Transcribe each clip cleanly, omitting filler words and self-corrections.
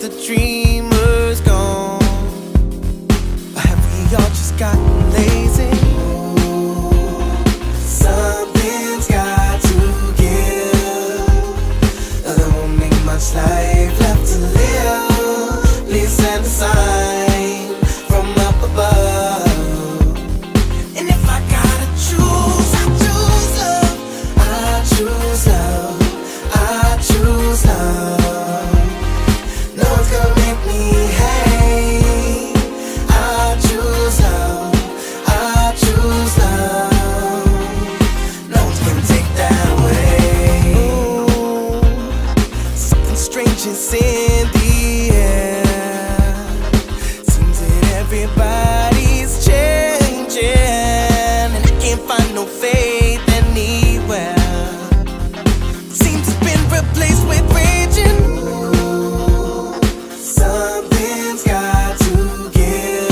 the dreamers gone? Or have we all just gotten lazy? Something's got to give. There won't be much life left to live. Please send a sign from up above. And if I gotta choose, I choose love. I choose love. I choose love. No one's gonna make me hate. I choose love. I choose love. No one's gonna take that away. Ooh, something strange is in the air. Seems that everybody's changing, and I can't find no faith anywhere. Seems it's been replaced with raging. Something's got to give.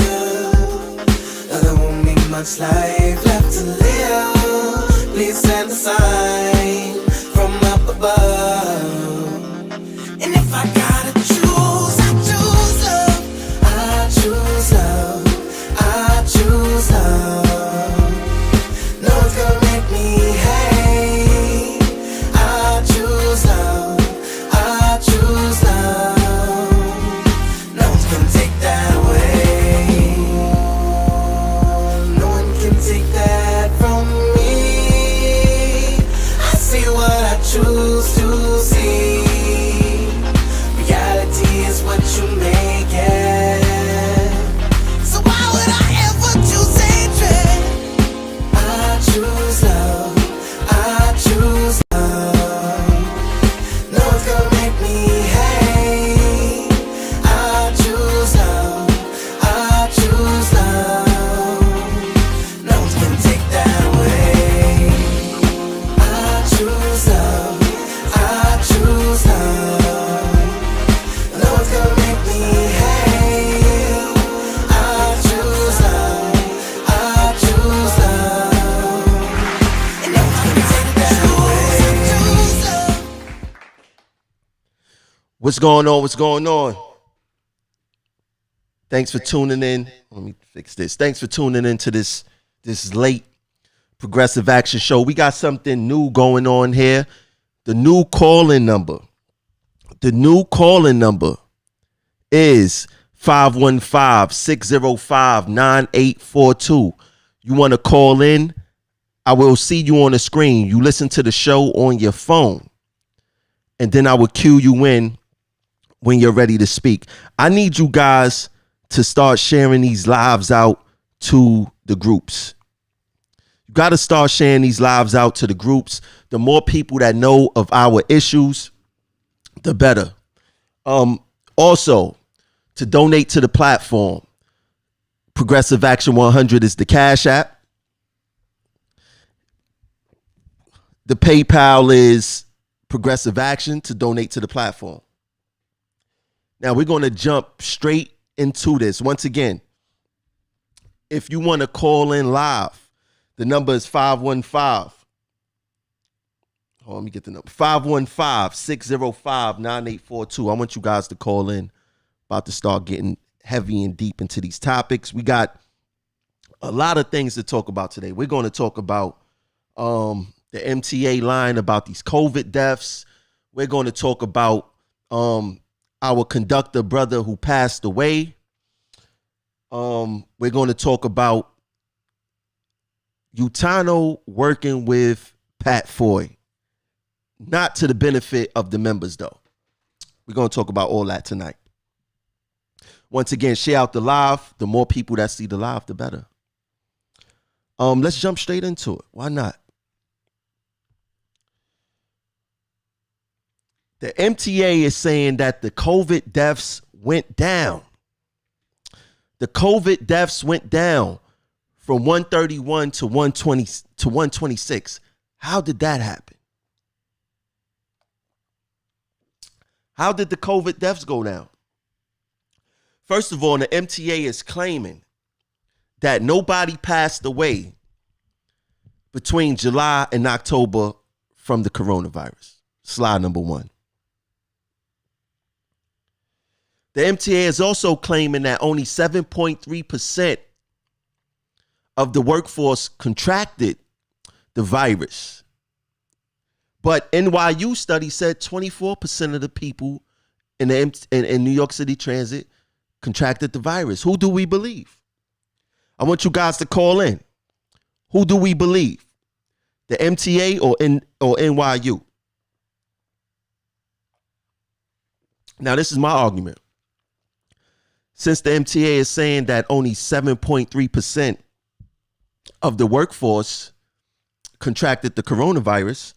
There won't be much life left to live. Please send a sign from up above. And if I gotta choose, I choose love. I choose love. I choose love. No one's gonna make me hate. I choose love. I choose love. No one's gonna take that away. No one can take that from me. I see what I choose to see. Reality is what you make it. So why would I ever choose hatred? I choose love. I choose love. No one's gonna make me hate. I choose love. I choose love. No one's gonna take that away. I choose love. I choose love. No one's gonna make me hate. I choose love. I choose love. And no one's gonna take that away. I choose love. What's going on? What's going on? Thanks for tuning in. Let me fix this. Thanks for tuning into this late progressive action show. We got something new going on here. The new call-in number. The new call-in number is 515-605-9842. You want to call in? I will see you on the screen. You listen to the show on your phone, and then I will cue you in when you're ready to speak. I need you guys to start sharing these lives out to the groups. You got to start sharing these lives out to the groups. The more people that know of our issues, the better. Also, to donate to the platform, Progressive Action 100 is the Cash App. The PayPal is Progressive Action to donate to the platform. Now we're going to jump straight into this. Once again, if you want to call in live, the number is 515. Let me get the number. 515-605-9842. I want you guys to call in. About to start getting heavy and deep into these topics. We got a lot of things to talk about today. We're going to talk about the MTA line, about these COVID deaths. We're going to talk about our conductor brother who passed away. We're going to talk about Utano working with Pat Foye. Not to the benefit of the members, though. We're going to talk about all that tonight. Once again, share out the live. The more people that see the live, the better. Let's jump straight into it. Why not? The MTA is saying that the COVID deaths went down. The COVID deaths went down from 131 to 120 to 126. How did that happen? How did the COVID deaths go down? First of all, the MTA is claiming that nobody passed away between July and October from the coronavirus. Slide number one. The MTA is also claiming that only 7.3% of the workforce contracted the virus. But NYU study said 24% of the people in New York City Transit contracted the virus. Who do we believe? I want you guys to call in. Who do we believe? The MTA or NYU? Now, this is my argument. Since the MTA is saying that only 7.3% of the workforce contracted the coronavirus,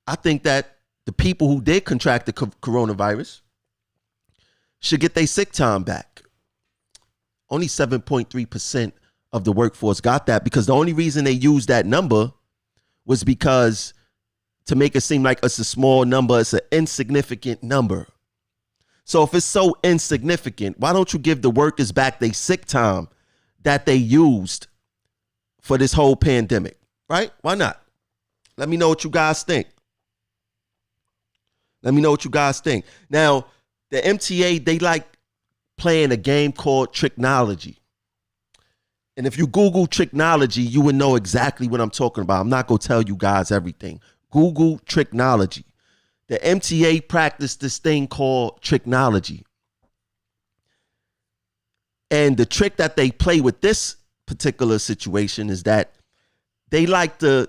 I think that the people who did contract the coronavirus should get their sick time back. Only 7.3% of the workforce got that, because the only reason they used that number was because to make it seem like it's a small number, it's an insignificant number. So if it's so insignificant, why don't you give the workers back their sick time that they used for this whole pandemic, right? Why not? Let me know what you guys think. Let me know what you guys think. Now, the MTA, they like playing a game called Tricknology. And if you Google Tricknology, you would know exactly what I'm talking about. I'm not going to tell you guys everything. Google Tricknology. The MTA practiced this thing called Tricknology. And the trick that they play with this particular situation is that they like to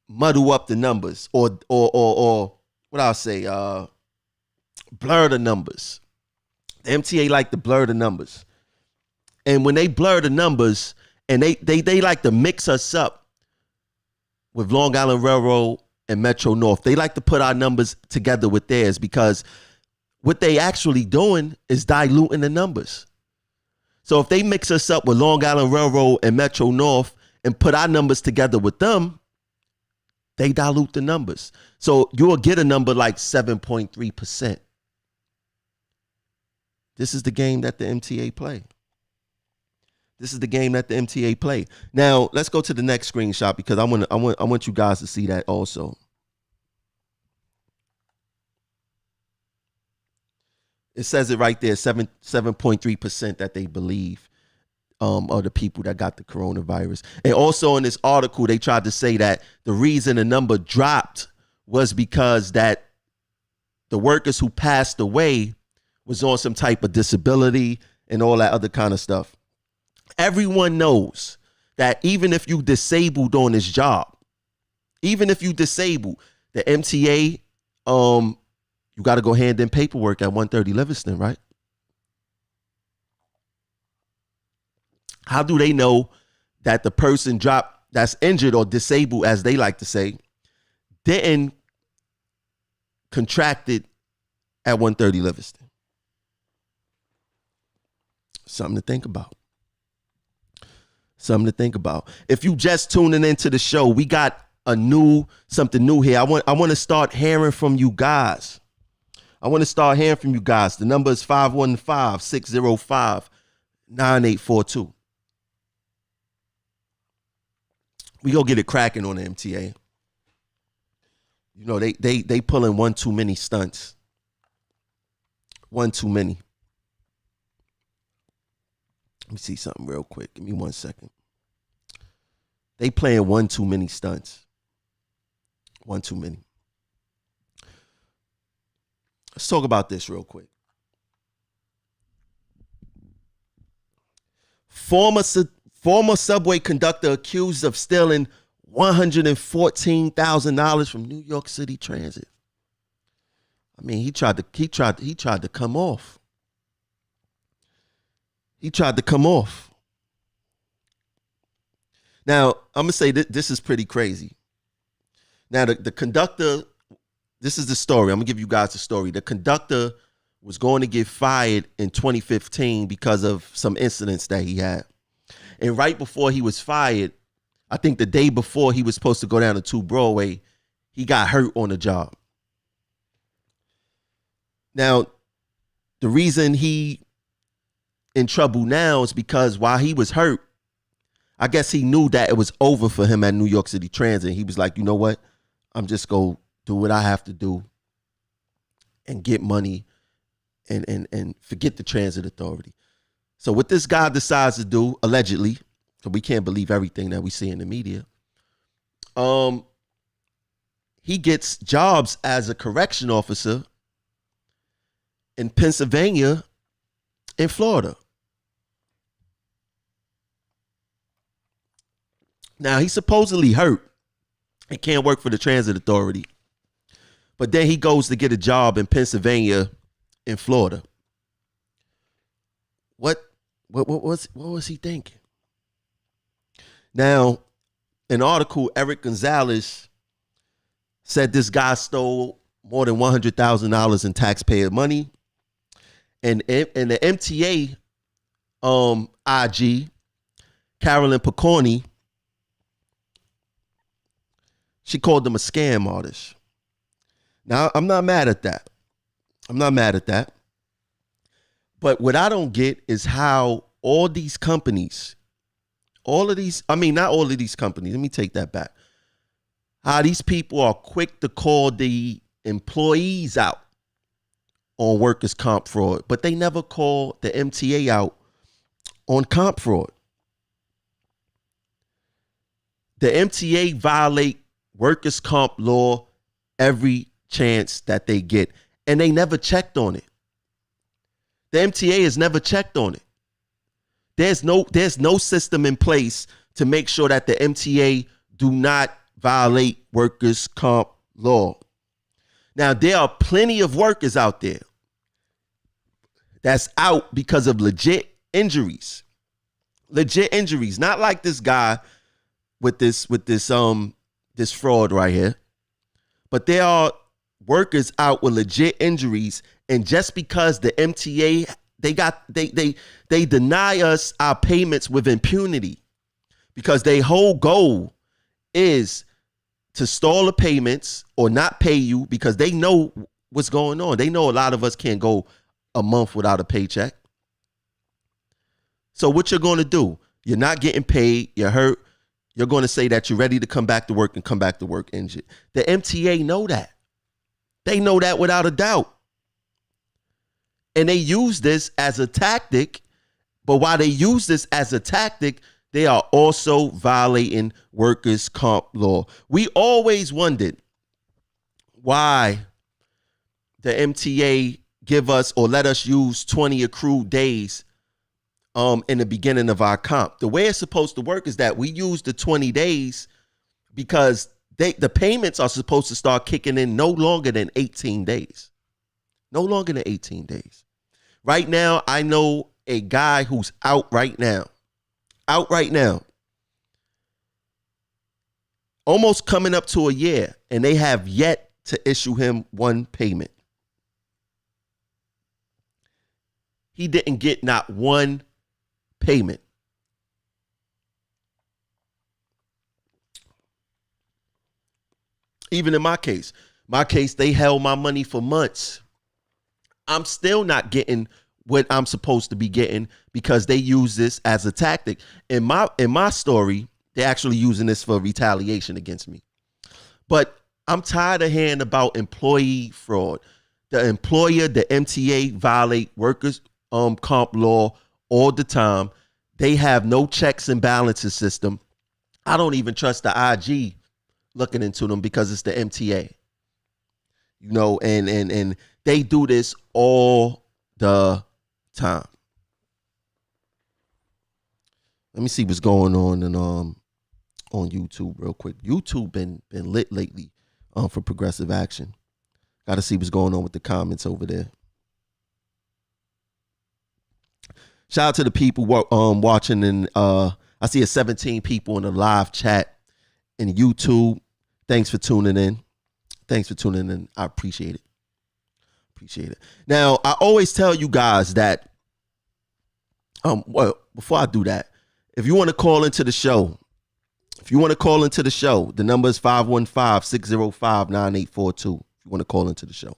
muddle up the numbers or what I'll say, blur the numbers. The MTA like to blur the numbers. And when they blur the numbers, and they like to mix us up with Long Island Railroad and Metro North. They like to put our numbers together with theirs, because what they actually doing is diluting the numbers. So if they mix us up with Long Island Railroad and Metro North and put our numbers together with them, they dilute the numbers. So you'll get a number like 7.3%. This is the game that the MTA play. This is the game that the MTA play. Now, let's go to the next screenshot, because I want you guys to see that also. It says it right there, 7.3% that they believe are the people that got the coronavirus. And also in this article, they tried to say that the reason the number dropped was because that the workers who passed away was on some type of disability and all that other kind of stuff. Everyone knows that even if you disabled on this job, even if you disabled, the MTA, you got to go hand in paperwork at 130 Livingston, right? How do they know that the person that's injured or disabled, as they like to say, didn't contract it at 130 Livingston? Something to think about. Something to think about. If you just tuning into the show, we got something new here. I want to start hearing from you guys. The number is 515-605-9842. We go get it cracking on the MTA. You know, they pulling one too many stunts. One too many. Let me see something real quick. Give me 1 second. They playing one too many stunts. One too many. Let's talk about this real quick. Former subway conductor accused of stealing $114,000 from New York City Transit. I mean, he tried to come off. He tried to come off. Now, I'm going to say this is pretty crazy. Now, the conductor, this is the story. I'm going to give you guys the story. The conductor was going to get fired in 2015 because of some incidents that he had. And right before he was fired, I think the day before he was supposed to go down to 2 Broadway, he got hurt on the job. Now, the reason he in trouble now is because while he was hurt, I guess he knew that it was over for him at New York City Transit. He was like, you know what? I'm just going to do what I have to do and get money and forget the transit authority. So what this guy decides to do, allegedly, because we can't believe everything that we see in the media, he gets jobs as a correction officer in Pennsylvania and Florida. Now, he's supposedly hurt and can't work for the transit authority. But then he goes to get a job in Pennsylvania and Florida. What was he thinking? Now, an article, Eric Gonzalez said this guy stole more than $100,000 in taxpayer money. And the MTA IG, Carolyn Picorni, she called him a scam artist. Now, I'm not mad at that. But what I don't get is how all these companies, not all of these companies, let me take that back. How these people are quick to call the employees out on workers' comp fraud, but they never call the MTA out on comp fraud. The MTA violate workers' comp law every chance that they get, and they never checked on it. The MTA has never checked on it. There's no system in place to make sure that the MTA do not violate workers' comp law. Now, there are plenty of workers out there that's out because of legit injuries. Not like this guy with this fraud right here. But there are workers out with legit injuries, and just because the MTA they deny us our payments with impunity, because their whole goal is to stall the payments or not pay you, because they know what's going on. They know a lot of us can't go a month without a paycheck. So what you're going to do, you're not getting paid, you're hurt, you're going to say that you're ready to come back to work and come back to work injured. The MTA know that. They know that without a doubt. And they use this as a tactic. But while they use this as a tactic, they are also violating workers' comp law. We always wondered why the MTA give us or let us use 20 accrued days in the beginning of our comp. The way it's supposed to work is that we use the 20 days because the payments are supposed to start kicking in no longer than 18 days. No longer than 18 days. Right now, I know a guy who's out right now. Almost coming up to a year, and they have yet to issue him one payment. He didn't get not one payment. Even in my case, they held my money for months. I'm still not getting what I'm supposed to be getting because they use this as a tactic. In my story, they're actually using this for retaliation against me. But I'm tired of hearing about employee fraud. The employer, the MTA, violate workers' comp law all the time. They have no checks and balances system. I don't even trust the IG looking into them because it's the MTA. You know, and they do this all the time. Let me see what's going on YouTube real quick. YouTube been lit lately for progressive action. Got to see what's going on with the comments over there. Shout out to the people watching, and I see 17 people in the live chat in YouTube. Thanks for tuning in. I appreciate it. Now, I always tell you guys that, well, before I do that, if you want to call into the show, the number is 515-605-9842. If you want to call into the show.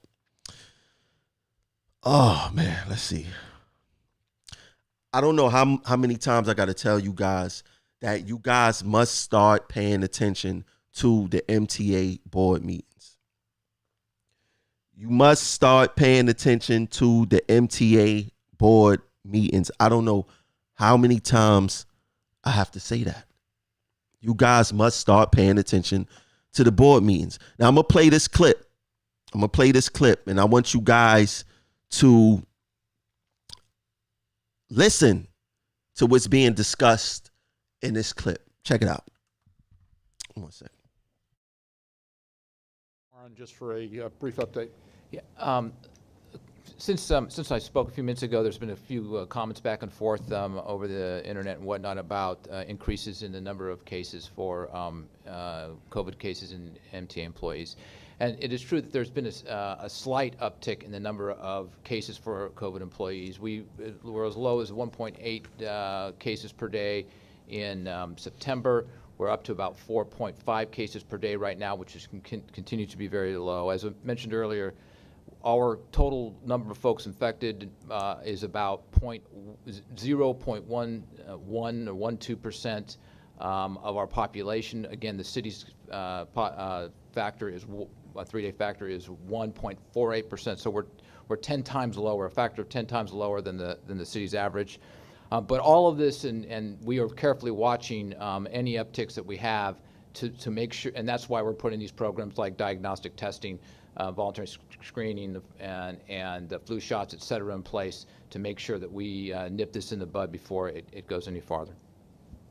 Oh, man, let's see. I don't know how many times I got to tell you guys that you guys must start paying attention to the MTA board meetings. You must start paying attention to the MTA board meetings. I don't know how many times I have to say that. You guys must start paying attention to the board meetings. Now, I'm going to play this clip. And I want you guys to listen to what's being discussed in this clip. Check it out. 1 second. Just for a brief update. Yeah. Since I spoke a few minutes ago, there's been a few comments back and forth over the internet and whatnot about increases in the number of cases for COVID cases in MTA employees. And it is true that there's been a slight uptick in the number of cases for COVID employees. We were as low as 1.8 cases per day in September. We're up to about 4.5 cases per day right now, which is continue to be very low. As I mentioned earlier, our total number of folks infected is about 0.11 or 12% of our population. Again, the city's factor is a 3-day factor is 1.48%. So we're 10 times lower, a factor of 10 times lower than the city's average. But all of this, and we are carefully watching any upticks that we have to make sure, and that's why we're putting these programs like diagnostic testing, voluntary screening, and flu shots, et cetera, in place to make sure that we nip this in the bud before it goes any farther.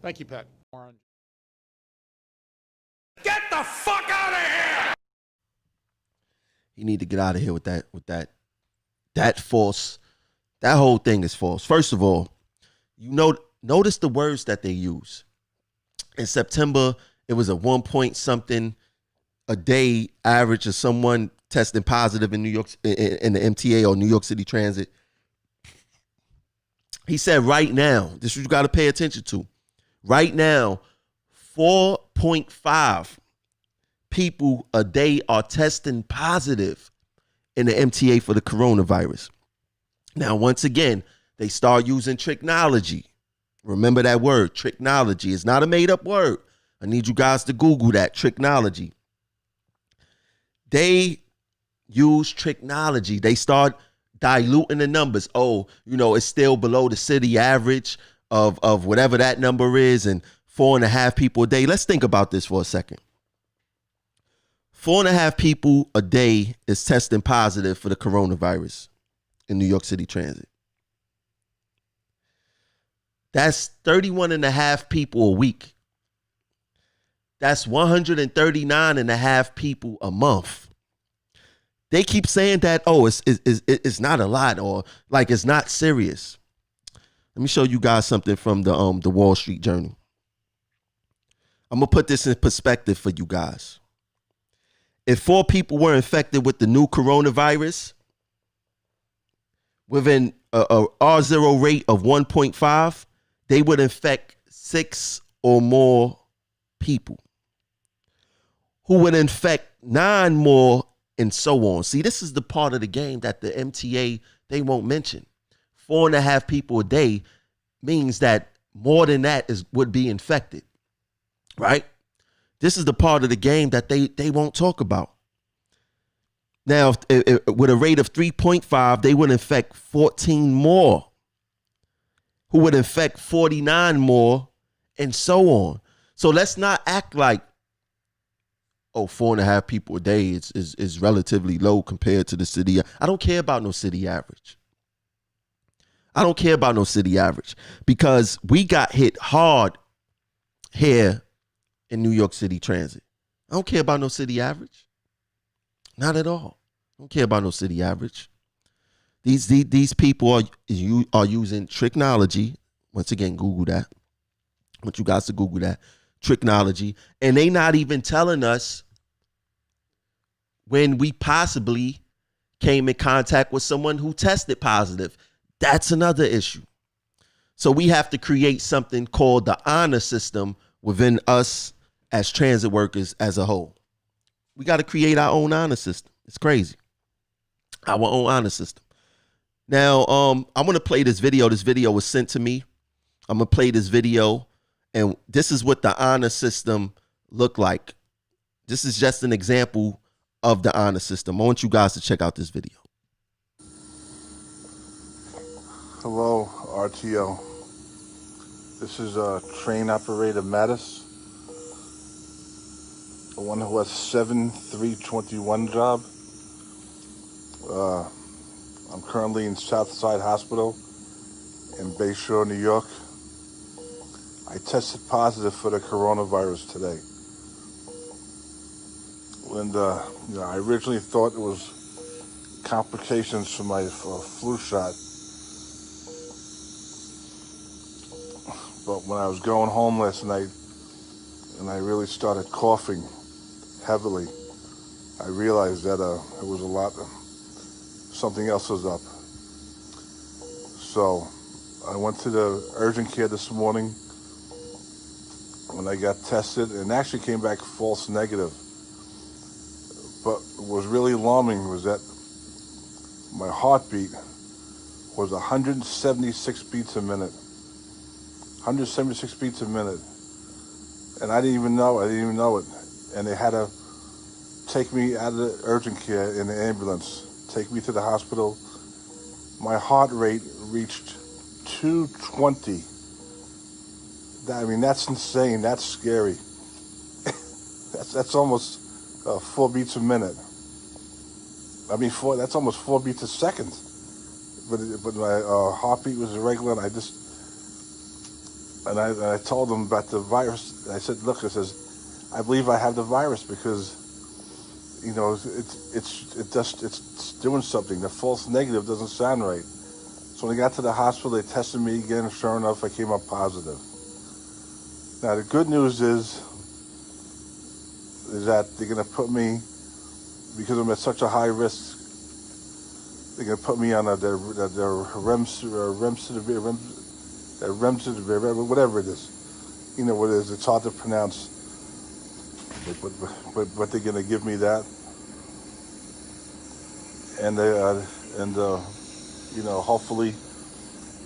Thank you, Pat. Get the fuck out of here! You need to get out of here with that false. That whole thing is false. First of all, notice the words that they use. In September, it was a 1 point something a day average of someone testing positive in New York, in the MTA or New York City Transit. He said right now, this is what you got to pay attention to. Right now, 4.5 people a day are testing positive in the MTA for the coronavirus. Now, once again, they start using technology. Remember that word, technology. It's not a made-up word. I need you guys to Google that, technology. They use technology. They start diluting the numbers. Oh, it's still below the city average of whatever that number is, and 4.5 people a day. Let's think about this for a second. 4.5 people a day is testing positive for the coronavirus in New York City Transit. That's 31.5 people a week. That's 139.5 people a month. They keep saying that, it's not a lot, or like it's not serious. Let me show you guys something from the Wall Street Journal. I'm gonna put this in perspective for you guys. If 4 people were infected with the new coronavirus, within a R0 rate of 1.5, they would infect 6 or more people, who would infect 9 more, and so on. See, this is the part of the game that the MTA, they won't mention. 4.5 people a day means that more than that would be infected, right? This is the part of the game that they won't talk about. Now, if with a rate of 3.5, they would infect 14 more, who would infect 49 more, and so on. So let's not act like, 4.5 people a day is relatively low compared to the city. I don't care about no city average. I don't care about no city average, because we got hit hard here in New York City Transit. I don't care about no city average. Not at all. I don't care about no city average. These people are using technology. Once again, Google that. I want you guys to Google that. Technology. And they not even telling us when we possibly came in contact with someone who tested positive. That's another issue. So we have to create something called the honor system within us as transit workers as a whole. We got to create our own honor system. It's crazy. Our own honor system. Now, I want to play this video. This video was sent to me. I'm going to play this video, and this is what the honor system looked like. This is just an example of the honor system. I want you guys to check out this video. Hello, RTO. This is train operator Mattis, the one who has 7/3/21 job. I'm currently in Southside Hospital in Bayshore, New York. I tested positive for the coronavirus today. And I originally thought it was complications from my flu shot. But when I was going home last night and I really started coughing heavily, I realized that it was something else was up. So I went to the urgent care this morning when I got tested and actually came back false negative. But what was really alarming was that my heartbeat was 176 beats a minute. 176 beats a minute. And I didn't even know it. And they had to take me out of the urgent care in the ambulance, take me to the hospital. My heart rate reached 220. That's insane. That's scary. that's almost 4 beats a minute. That's almost 4 beats a second. But my heartbeat was irregular, and I told them about the virus. I said, look, I believe I have the virus because, it's doing something. The false negative doesn't sound right. So when I got to the hospital, they tested me again. Sure enough, I came up positive. Now the good news is that they're going to put me, because I'm at such a high risk, they're going to put me on the remdesivir, whatever it is. You know what it is. It's hard to pronounce. But they're going to give me that. And hopefully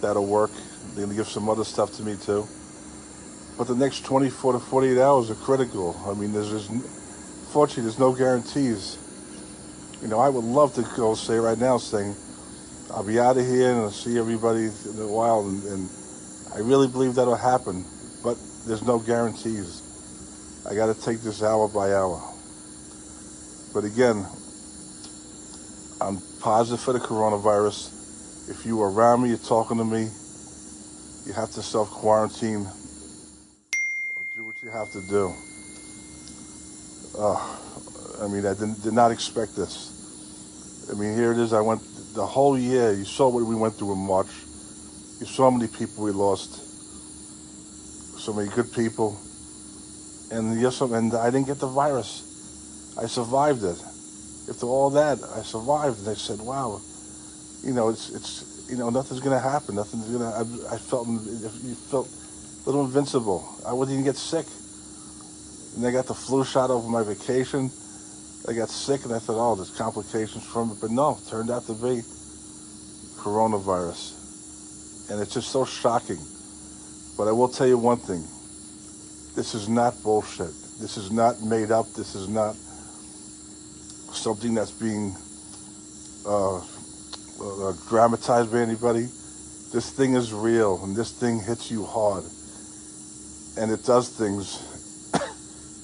that'll work. They're going to give some other stuff to me too. But the next 24 to 48 hours are critical. Fortunately, there's no guarantees. I would love to go say right now, saying, I'll be out of here and I'll see everybody in a while. And I really believe that'll happen. But there's no guarantees. I got to take this hour by hour. But again, I'm positive for the coronavirus. If you are around me, you're talking to me, you have to self-quarantine. Do what you have to do. I did not expect this. Here it is. I went the whole year. You saw what we went through in March. You saw how many people we lost. So many good people. And I didn't get the virus. I survived it. After all that, I survived. And they said, wow, nothing's going to happen. Nothing's going to, I felt a little invincible. I wouldn't even get sick. And I got the flu shot over my vacation. I got sick and I thought, there's complications from it. But no, it turned out to be coronavirus. And it's just so shocking. But I will tell you one thing. This is not bullshit. This is not made up. This is not something that's being dramatized by anybody. This thing is real, and this thing hits you hard. And it does things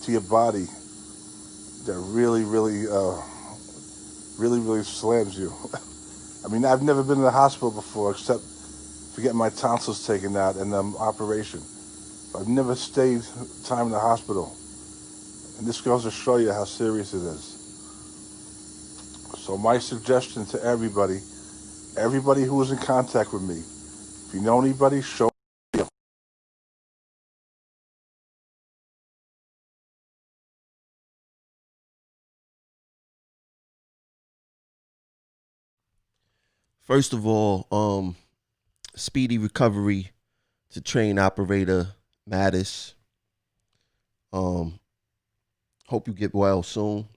to your body that really, really slams you. I've never been in the hospital before except for getting my tonsils taken out and operation. I've never stayed time in the hospital. And this goes to show you how serious it is. So my suggestion to everybody who was in contact with me, if you know anybody, show me. First of all, speedy recovery to train operator Mattis. Hope you get well soon.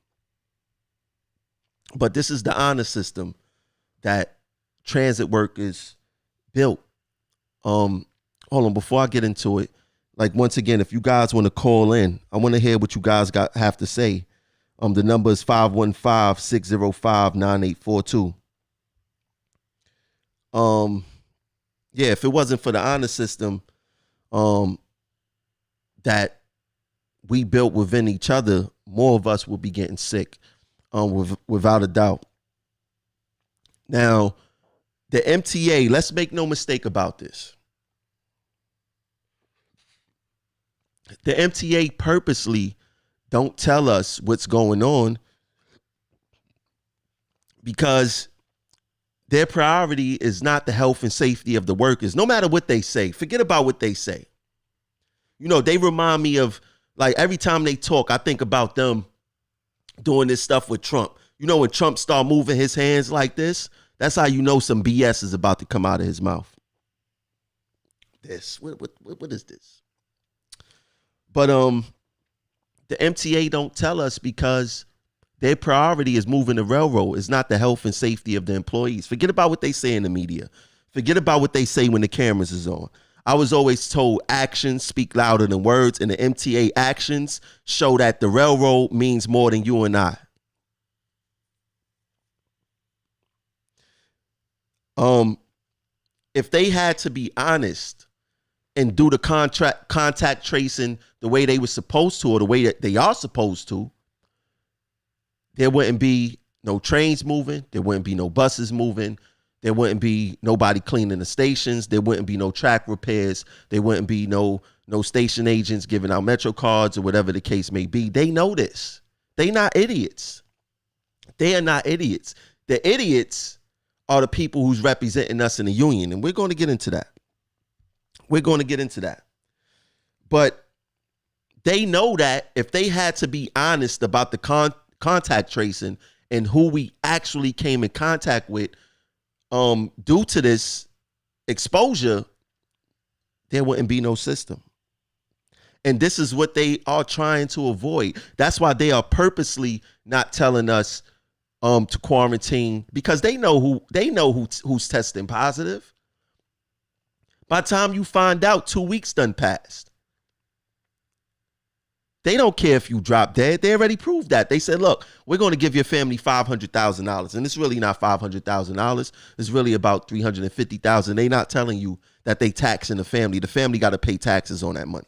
But this is the honor system that transit workers built. Hold on, before I get into it, once again, if you guys want to call in, I want to hear what you guys have to say. The number is 515-605-9842. Yeah, if it wasn't for the honor system that we built within each other, more of us would be getting sick, without a doubt. Now, the MTA, let's make no mistake about this. The MTA purposely don't tell us what's going on because their priority is not the health and safety of the workers, no matter what they say. Forget about what they say. You know, they remind me of, like, every time they talk, I think about them doing this stuff with Trump. You know, when Trump start moving his hands like this, that's how you know some BS is about to come out of his mouth. What is this? But the MTA don't tell us because their priority is moving the railroad. It's not the health and safety of the employees. Forget about what they say in the media. Forget about what they say when the cameras is on. I was always told actions speak louder than words, and the MTA actions show that the railroad means more than you and I. If they had to be honest and do the contact tracing the way they were supposed to, or the way that they are supposed to, there wouldn't be no trains moving. There wouldn't be no buses moving. There wouldn't be nobody cleaning the stations. There wouldn't be no track repairs. There wouldn't be no station agents giving out Metro cards or whatever the case may be. They know this. They not idiots. They are not idiots. The idiots are the people who's representing us in the union. And we're going to get into that. We're going to get into that. But they know that if they had to be honest about the contact tracing and who we actually came in contact with, due to this exposure, there wouldn't be no system. And this is what they are trying to avoid. That's why they are purposely not telling us to quarantine, because they know who's testing positive. By the time you find out, 2 weeks done passed. They don't care if you drop dead. They already proved that. They said, look, we're going to give your family $500,000. And it's really not $500,000. It's really about $350,000. They're not telling you that they taxing the family. The family got to pay taxes on that money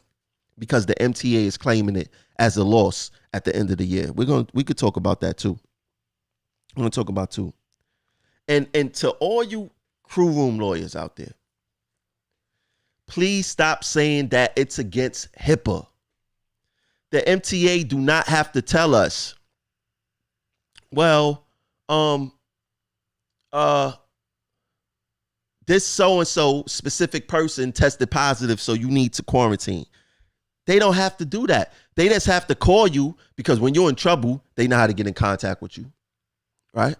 because the MTA is claiming it as a loss at the end of the year. We could talk about that too. I'm going to talk about too. And to all you crew room lawyers out there, please stop saying that it's against HIPAA. The MTA do not have to tell us, well, this so-and-so specific person tested positive, so you need to quarantine. They don't have to do that. They just have to call you, because when you're in trouble, they know how to get in contact with you, right?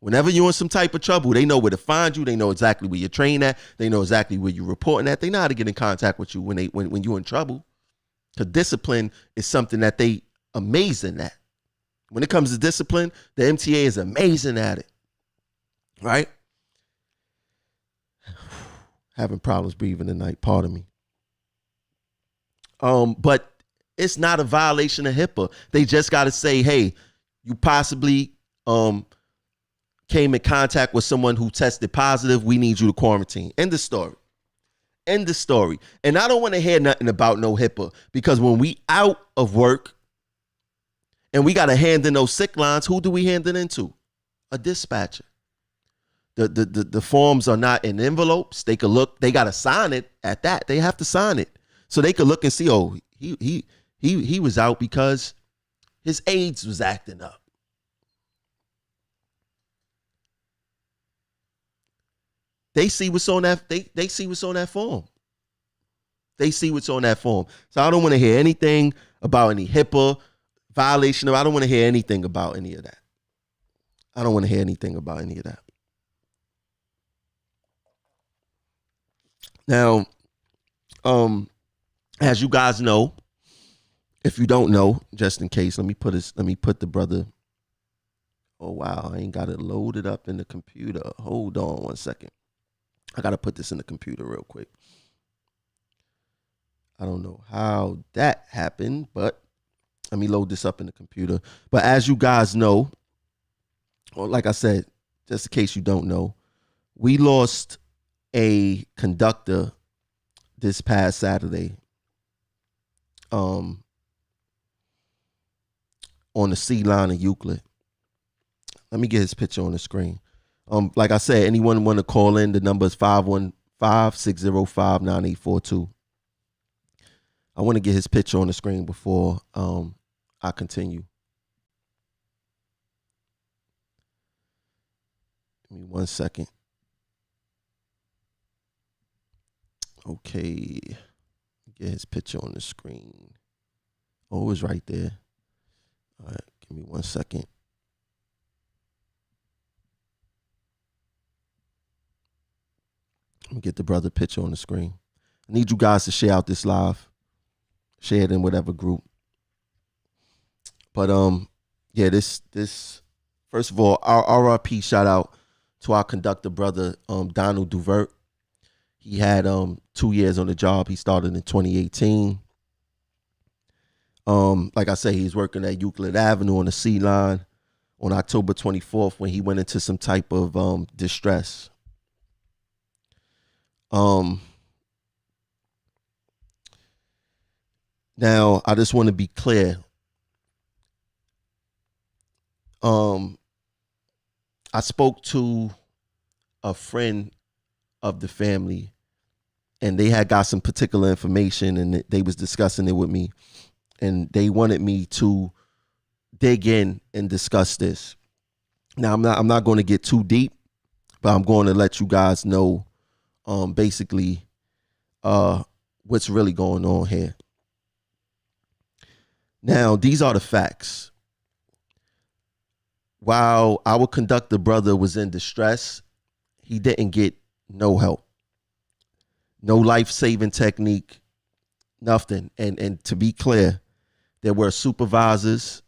Whenever you're in some type of trouble, they know where to find you. They know exactly where you're trained at. They know exactly where you're reporting at. They know how to get in contact with you when you're in trouble. Because discipline is something that they amazing at. When it comes to discipline, the MTA is amazing at it. Right? Having problems breathing tonight, pardon me. But it's not a violation of HIPAA. They just got to say, hey, you possibly came in contact with someone who tested positive. We need you to quarantine. End of story. End of story. And I don't want to hear nothing about no HIPAA, because when we out of work and we got to hand in those sick lines, who do we hand it into? A dispatcher. The forms are not in envelopes. They could look, they got to sign it at that. They have to sign it. So they could look and see, oh, he was out because his AIDS was acting up. They see what's on that. They see what's on that form. They see what's on that form. So I don't want to hear anything about any HIPAA violation. I don't want to hear anything about any of that. I don't want to hear anything about any of that. Now, as you guys know, if you don't know, just in case, let me put the brother. Oh wow, I ain't got it loaded up in the computer. Hold on one second. I got to put this in the computer real quick. I don't know how that happened, but Let me load this up in the computer. But as you guys know, or like I said, just in case you don't know, we lost a conductor this past Saturday on the C line in Euclid. Let me get his picture on the screen. Like I said, anyone want to call in, the number is 515-605-9842. I want to get his picture on the screen before I continue. Give me 1 second. Okay. Get his picture on the screen. Oh, it's right there. All right, give me 1 second. Let me get the brother picture on the screen. I need you guys to share out this live. Share it in whatever group. But yeah, this first of all, our RRP shout out to our conductor brother, Donald Duvert. He had 2 years on the job. He started in 2018. Like I say, he's working at Euclid Avenue on the C line on October 24th when he went into some type of distress. Now, I just want to be clear. I spoke to a friend of the family, and they had got some particular information, and they was discussing it with me, and they wanted me to dig in and discuss this. Now, I'm not going to get too deep, but I'm going to let you guys know, basically, what's really going on here. Now, these are the facts. While our conductor brother was in distress, he didn't get no help, no life-saving technique, nothing. And to be clear, there were supervisors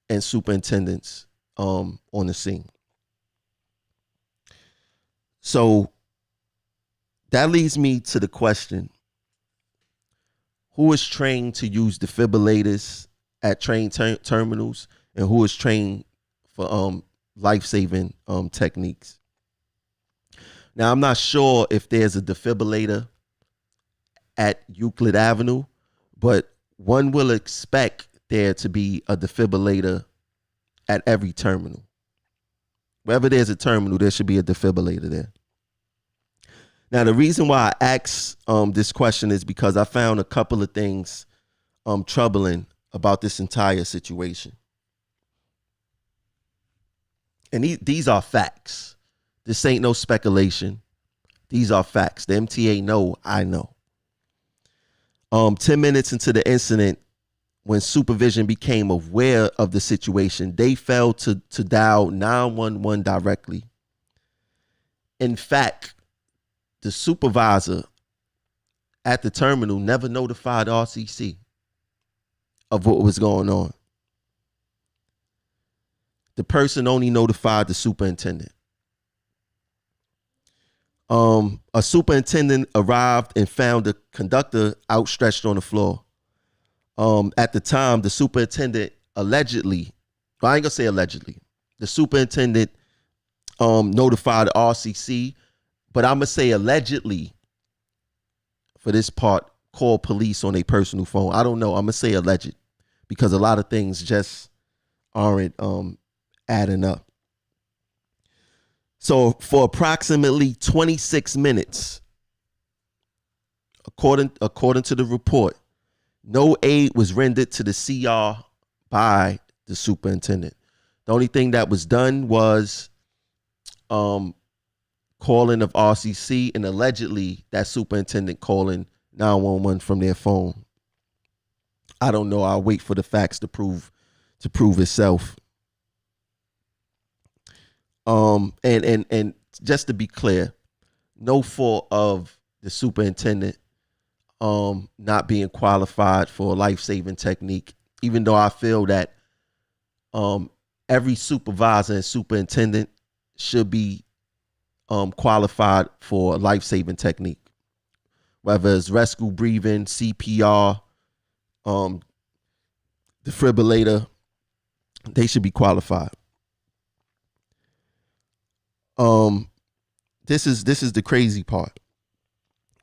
and superintendents on the scene. So that leads me to the question: who is trained to use defibrillators at train terminals, and who is trained for life-saving techniques? Now, I'm not sure if there's a defibrillator at Euclid Avenue, but one will expect there to be a defibrillator at every terminal. Wherever there's a terminal, there should be a defibrillator there. Now, the reason why I asked this question is because I found a couple of things troubling about this entire situation. And these are facts. This ain't no speculation. These are facts. The MTA know, I know. 10 minutes into the incident, when supervision became aware of the situation, they failed to dial 911 directly. In fact, the supervisor at the terminal never notified RCC of what was going on. The person only notified the superintendent. A superintendent arrived and found the conductor outstretched on the floor. At the time, the superintendent allegedly, well, I ain't gonna say allegedly, the superintendent notified RCC, but I'm gonna say allegedly for this part, called police on a personal phone. I don't know. I'm gonna say alleged because a lot of things just aren't adding up. So for approximately 26 minutes, according to the report, no aid was rendered to the CR by the superintendent. The only thing that was done was calling of RCC, and allegedly that superintendent calling 911 from their phone. I don't know. I'll wait for the facts to prove itself. And just to be clear, no fault of the superintendent not being qualified for a life-saving technique, even though I feel that every supervisor and superintendent should be qualified for a life-saving technique, whether it's rescue breathing, CPR, defibrillator, they should be qualified. This is the crazy part.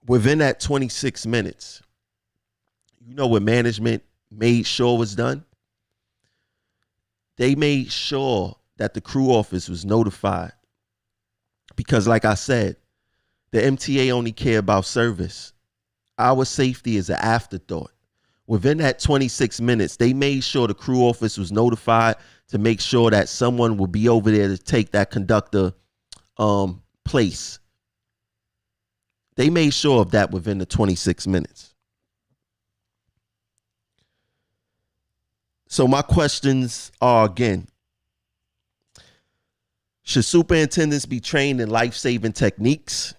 Within that 26 minutes, you know what management made sure was done? They made sure that the crew office was notified. Because like I said, the MTA only care about service. Our safety is an afterthought. Within that 26 minutes, they made sure the crew office was notified to make sure that someone would be over there to take that conductor place. They made sure of that within the 26 minutes. So my questions are, again, should superintendents be trained in life-saving techniques?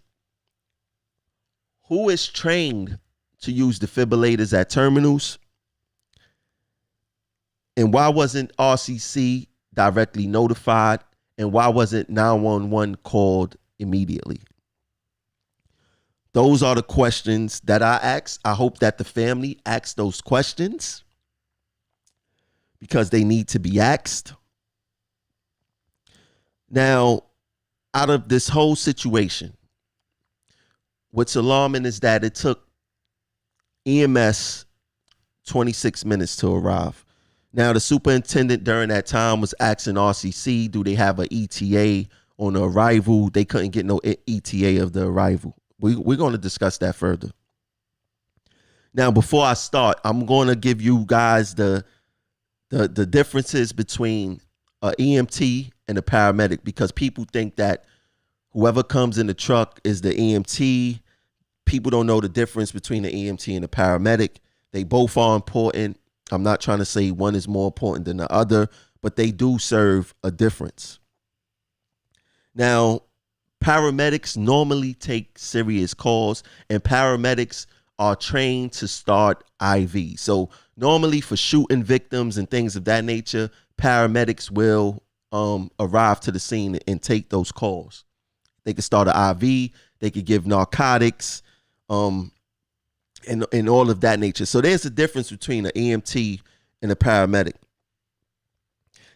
Who is trained to use defibrillators at terminals? And why wasn't RCC directly notified? And why wasn't 911 called immediately? Those are the questions that I ask. I hope that the family asks those questions because they need to be asked. Now, out of this whole situation, what's alarming is that it took EMS 26 minutes to arrive. Now, the superintendent during that time was asking RCC, do they have an ETA on the arrival? They couldn't get no ETA of the arrival. We're going to discuss that further. Now, before I start, I'm going to give you guys the differences between an EMT and a paramedic, because people think that whoever comes in the truck is the EMT. People don't know the difference between the EMT and the paramedic. They both are important. I'm not trying to say one is more important than the other, but they do serve a difference. Now, paramedics normally take serious calls, and paramedics are trained to start IV. So normally for shooting victims and things of that nature, paramedics will arrive to the scene and take those calls. They could start an IV, they could give narcotics, and all of that nature. So there's a difference between an EMT and a paramedic.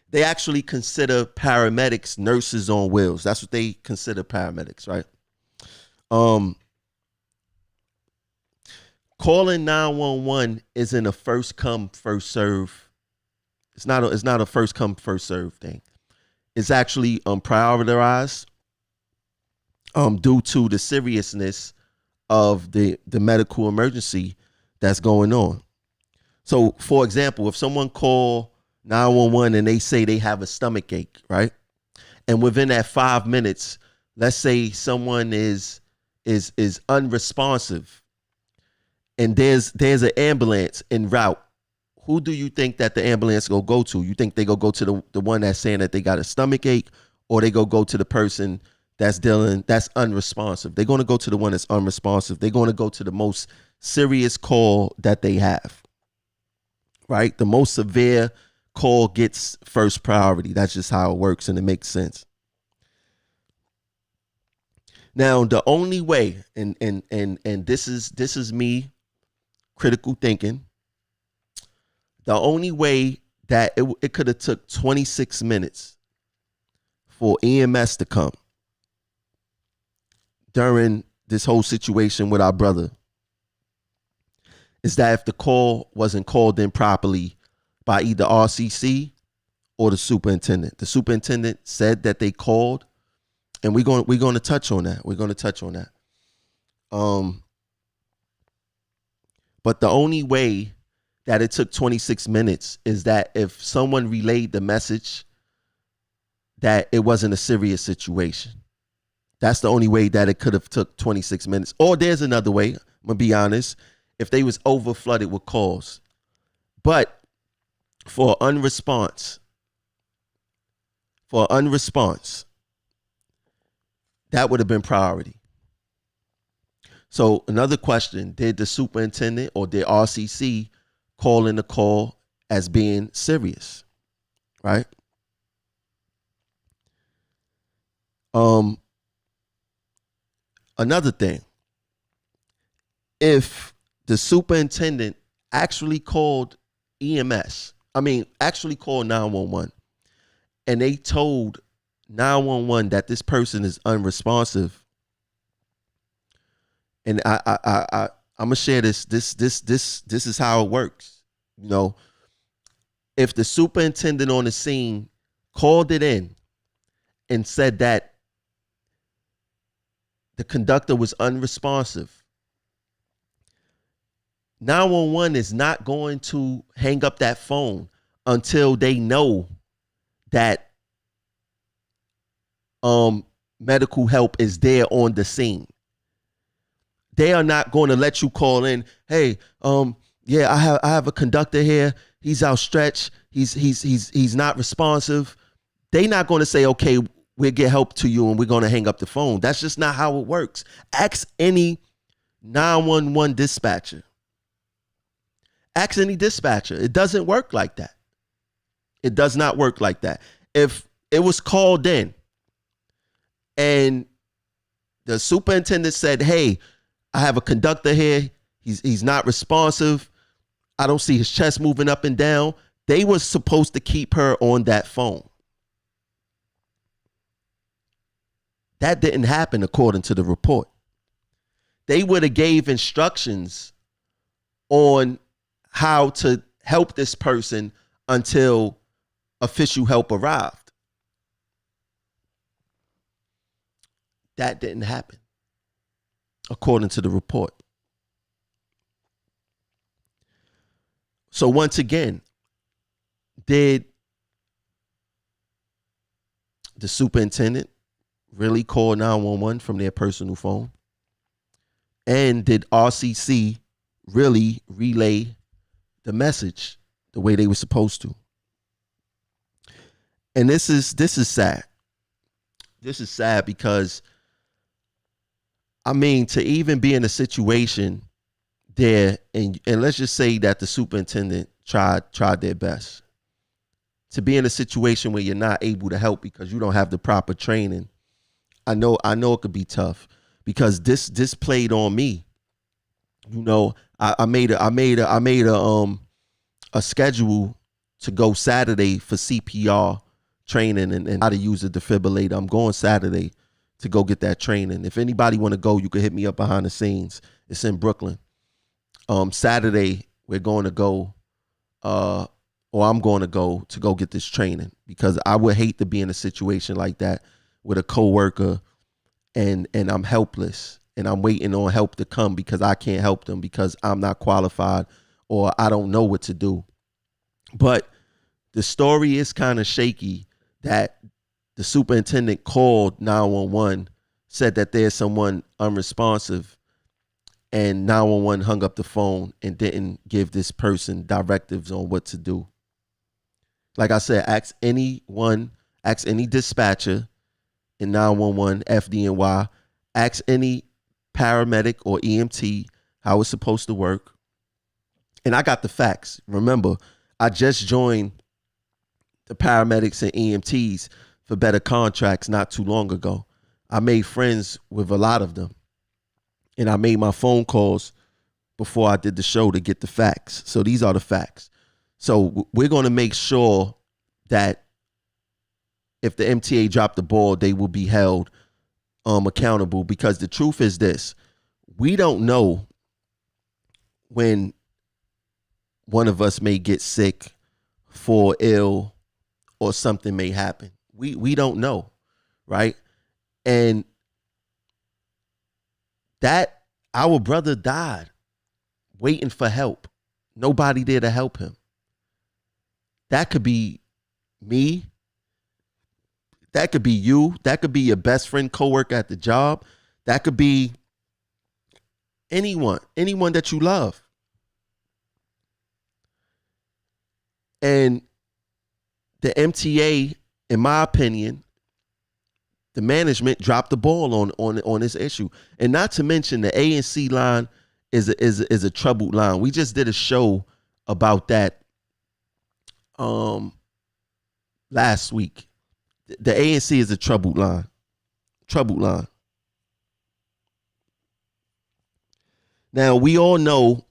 They actually consider paramedics nurses on wheels. That's what they consider paramedics, right? Calling 911 isn't a first come, first serve. It's not a first come, first serve thing. It's actually prioritized due to the seriousness of the medical emergency that's going on. So, for example, if someone call 911 and they say they have a stomach ache, right? And within that 5 minutes, let's say someone is unresponsive and there's an ambulance en route. Who do you think that the ambulance will go to? You think they go to the one that's saying that they got a stomach ache, or they go to the person that's unresponsive? They're going to go to the one that's unresponsive. They're going to go to the most serious call that they have, right? The most severe call gets first priority. That's just how it works, and it makes sense. Now, the only way, and this is me critical thinking, the only way that it could have took 26 minutes for EMS to come during this whole situation with our brother is that if the call wasn't called in properly by either RCC or the superintendent. The superintendent said that they called, and we're going to touch on that. We're going to touch on that. But the only way that it took 26 minutes is that if someone relayed the message that it wasn't a serious situation. That's the only way that it could have took 26 minutes. Or there's another way, I'm going to be honest, if they was over flooded with calls. But for unresponse, that would have been priority. So another question, did the superintendent or did RCC call in the call as being serious, right? Another thing, if the superintendent actually called EMS, actually called 911, and they told 911 that this person is unresponsive. And I'm gonna share this. This is how it works. You know, if the superintendent on the scene called it in and said that the conductor was unresponsive, 911 is not going to hang up that phone until they know that medical help is there on the scene. They are not going to let you call in, hey, yeah, I have a conductor here. He's outstretched. He's not responsive. They're not going to say, okay, we'll get help to you and we're going to hang up the phone. That's just not how it works. Ask any 911 dispatcher. Ask any dispatcher. It doesn't work like that. It does not work like that. If it was called in and the superintendent said, hey, I have a conductor here. He's not responsive. I don't see his chest moving up and down. They were supposed to keep her on that phone. That didn't happen according to the report. They would have gave instructions on how to help this person until official help arrived. That didn't happen, according to the report. So once again, did the superintendent really call 911 from their personal phone? And did RCC really relay the message the way they were supposed to? And this is sad. This is sad because, to even be in a situation there, and let's just say that the superintendent tried their best. To be in a situation where you're not able to help because you don't have the proper training, I know it could be tough because this played on me. You know, I made a schedule to go Saturday for CPR training and how to use a defibrillator. I'm going Saturday to go get that training. If anybody want to go, you can hit me up behind the scenes. It's in Brooklyn. Saturday we're going to go, or I'm going to go get this training because I would hate to be in a situation like that with a coworker and I'm helpless and I'm waiting on help to come because I can't help them because I'm not qualified or I don't know what to do. But the story is kind of shaky that the superintendent called 911, said that there's someone unresponsive, and 911 hung up the phone and didn't give this person directives on what to do. Like I said, ask any dispatcher in 911, FDNY, ask any paramedic or EMT how it's supposed to work. And I got the facts. Remember, I just joined the paramedics and EMTs for better contracts not too long ago. I made friends with a lot of them. And I made my phone calls before I did the show to get the facts. So these are the facts. So we're going to make sure that if the MTA dropped the ball, they will be held accountable, because the truth is this: we don't know when one of us may get sick, fall ill, or something may happen. We don't know, right? And that our brother died waiting for help. Nobody there to help him. That could be me. That could be you. That could be your best friend, coworker at the job. That could be anyone that you love. And the MTA, in my opinion, the management dropped the ball on this issue. And not to mention the A&C line is a troubled line. We just did a show about that last week. The A&C is a troubled line. Troubled line. Now, we all know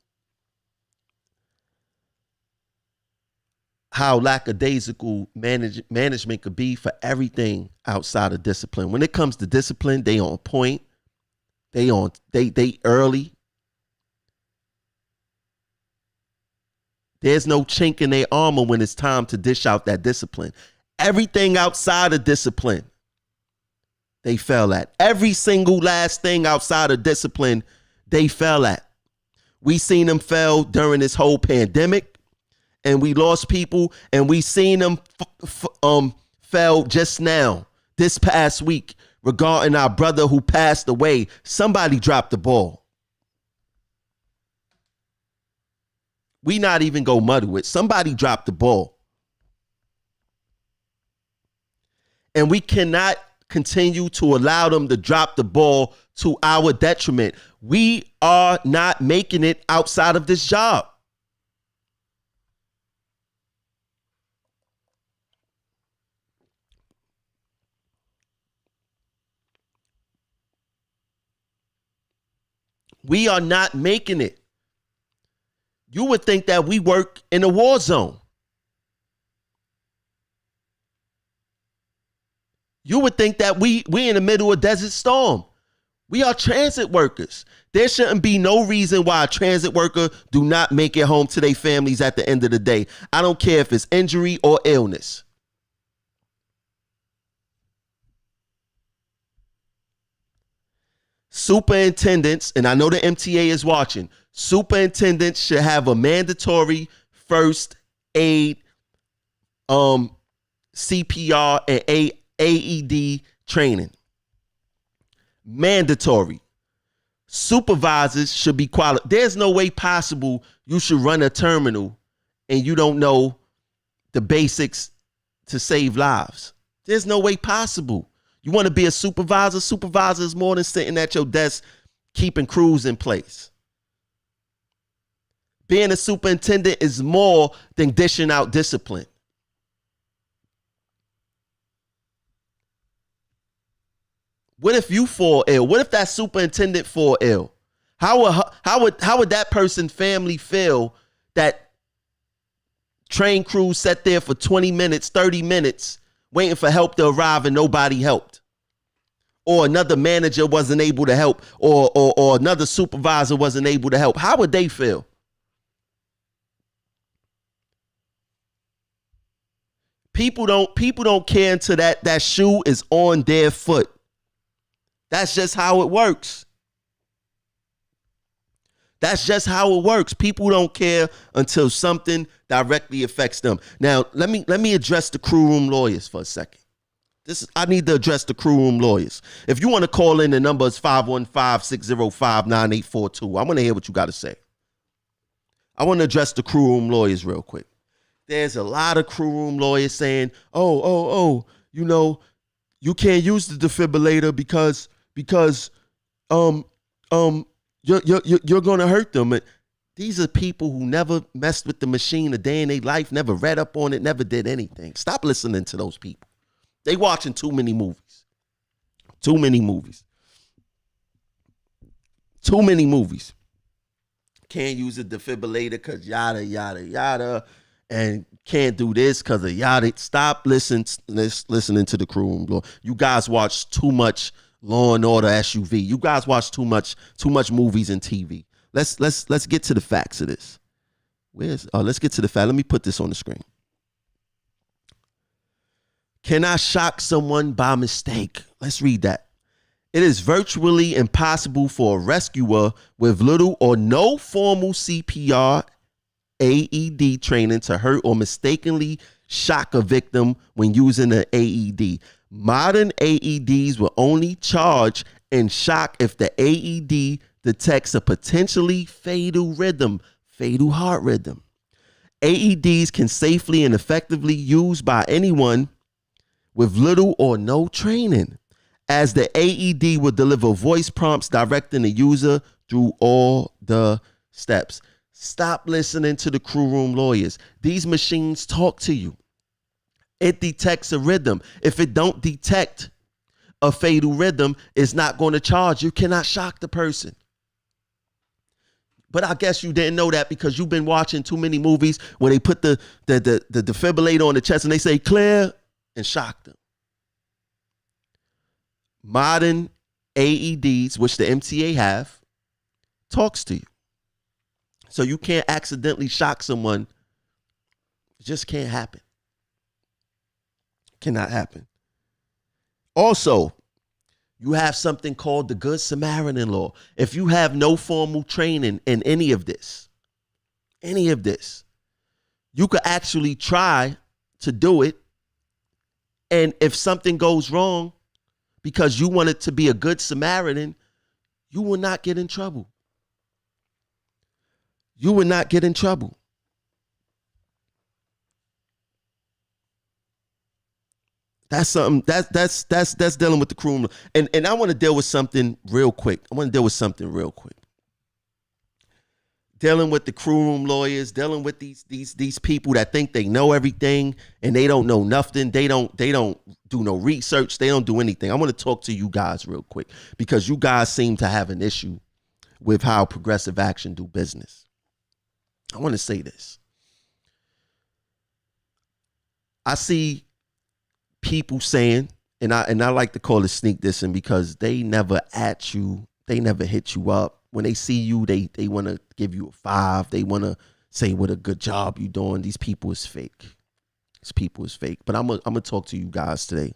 how lackadaisical management could be for everything outside of discipline. When it comes to discipline, they on point. They early. There's no chink in their armor when it's time to dish out that discipline. Everything outside of discipline, they fell at. Every single last thing outside of discipline, they fell at. We seen them fail during this whole pandemic, and we lost people, and we seen them fail just now, this past week, regarding our brother who passed away. Somebody dropped the ball. We not even go muddle it. Somebody dropped the ball. And we cannot continue to allow them to drop the ball to our detriment. We are not making it outside of this job. We are not making it. You would think that we work in a war zone. You would think that we in the middle of Desert Storm. We are transit workers. There shouldn't be no reason why a transit worker do not make it home to their families at the end of the day. I don't care if it's injury or illness. Superintendents, and I know the MTA is watching, superintendents should have a mandatory first aid, CPR, and AED training. Mandatory. Supervisors should be qualified. There's no way possible you should run a terminal and you don't know the basics to save lives. There's no way possible. You want to be a supervisor? Supervisor is more than sitting at your desk keeping crews in place. Being a superintendent is more than dishing out discipline. What if you fall ill? What if that superintendent fall ill? How would that person's family feel that train crews sat there for 20 minutes, 30 minutes waiting for help to arrive and nobody helped? Or another manager wasn't able to help, or another supervisor wasn't able to help. How would they feel? People don't care until that shoe is on their foot. That's just how it works. That's just how it works. People don't care until something directly affects them. Now, let me address the crew room lawyers for a second. I need to address the crew room lawyers. If you want to call in, the number is 515-605-9842. I want to hear what you got to say. I want to address the crew room lawyers real quick. There's a lot of crew room lawyers saying, you know, you can't use the defibrillator because you're going to hurt them. These are people who never messed with the machine a day in their life, never read up on it, never did anything. Stop listening to those people. They watching too many movies. Too many movies. Too many movies. Can't use a defibrillator because yada, yada, yada. And can't do this because of yada. Stop listening to the crew room law. You guys watch too much Law and Order SUV. You guys watch too much movies and TV. Let's get to the facts of this. Let's get to the fact. Let me put this on the screen. Can I shock someone by mistake? Let's read that. It is virtually impossible for a rescuer with little or no formal CPR AED training to hurt or mistakenly shock a victim when using an AED. Modern AEDs will only charge and shock if the AED detects a potentially fatal heart rhythm. AEDs can safely and effectively used by anyone with little or no training, as the AED will deliver voice prompts directing the user through all the steps. Stop listening to the crew room lawyers. These machines talk to you. It detects a rhythm. If it don't detect a fatal rhythm, it's not going to charge. You cannot shock the person. But I guess you didn't know that because you've been watching too many movies where they put the defibrillator on the chest and they say clear and shock them. Modern AEDs, which the MTA have, talks to you. So you can't accidentally shock someone. It just can't happen. Cannot happen. Also, you have something called the Good Samaritan law. If you have no formal training in any of this, you could actually try to do it. And if something goes wrong because you want it to be a good Samaritan, you will not get in trouble. You will not get in trouble. That's something that's dealing with the crew. And I want to deal with something real quick. Dealing with the crew room lawyers, dealing with these people that think they know everything and they don't know nothing. They don't do no research. They don't do anything. I want to talk to you guys real quick because you guys seem to have an issue with how Progressive Action do business. I want to say this. I see people saying, and I like to call it sneak dissing because they never at you, they never hit you up. When they see you, they want to give you a 5. They want to say what a good job you doing. These people is fake. But I'm gonna talk to you guys today.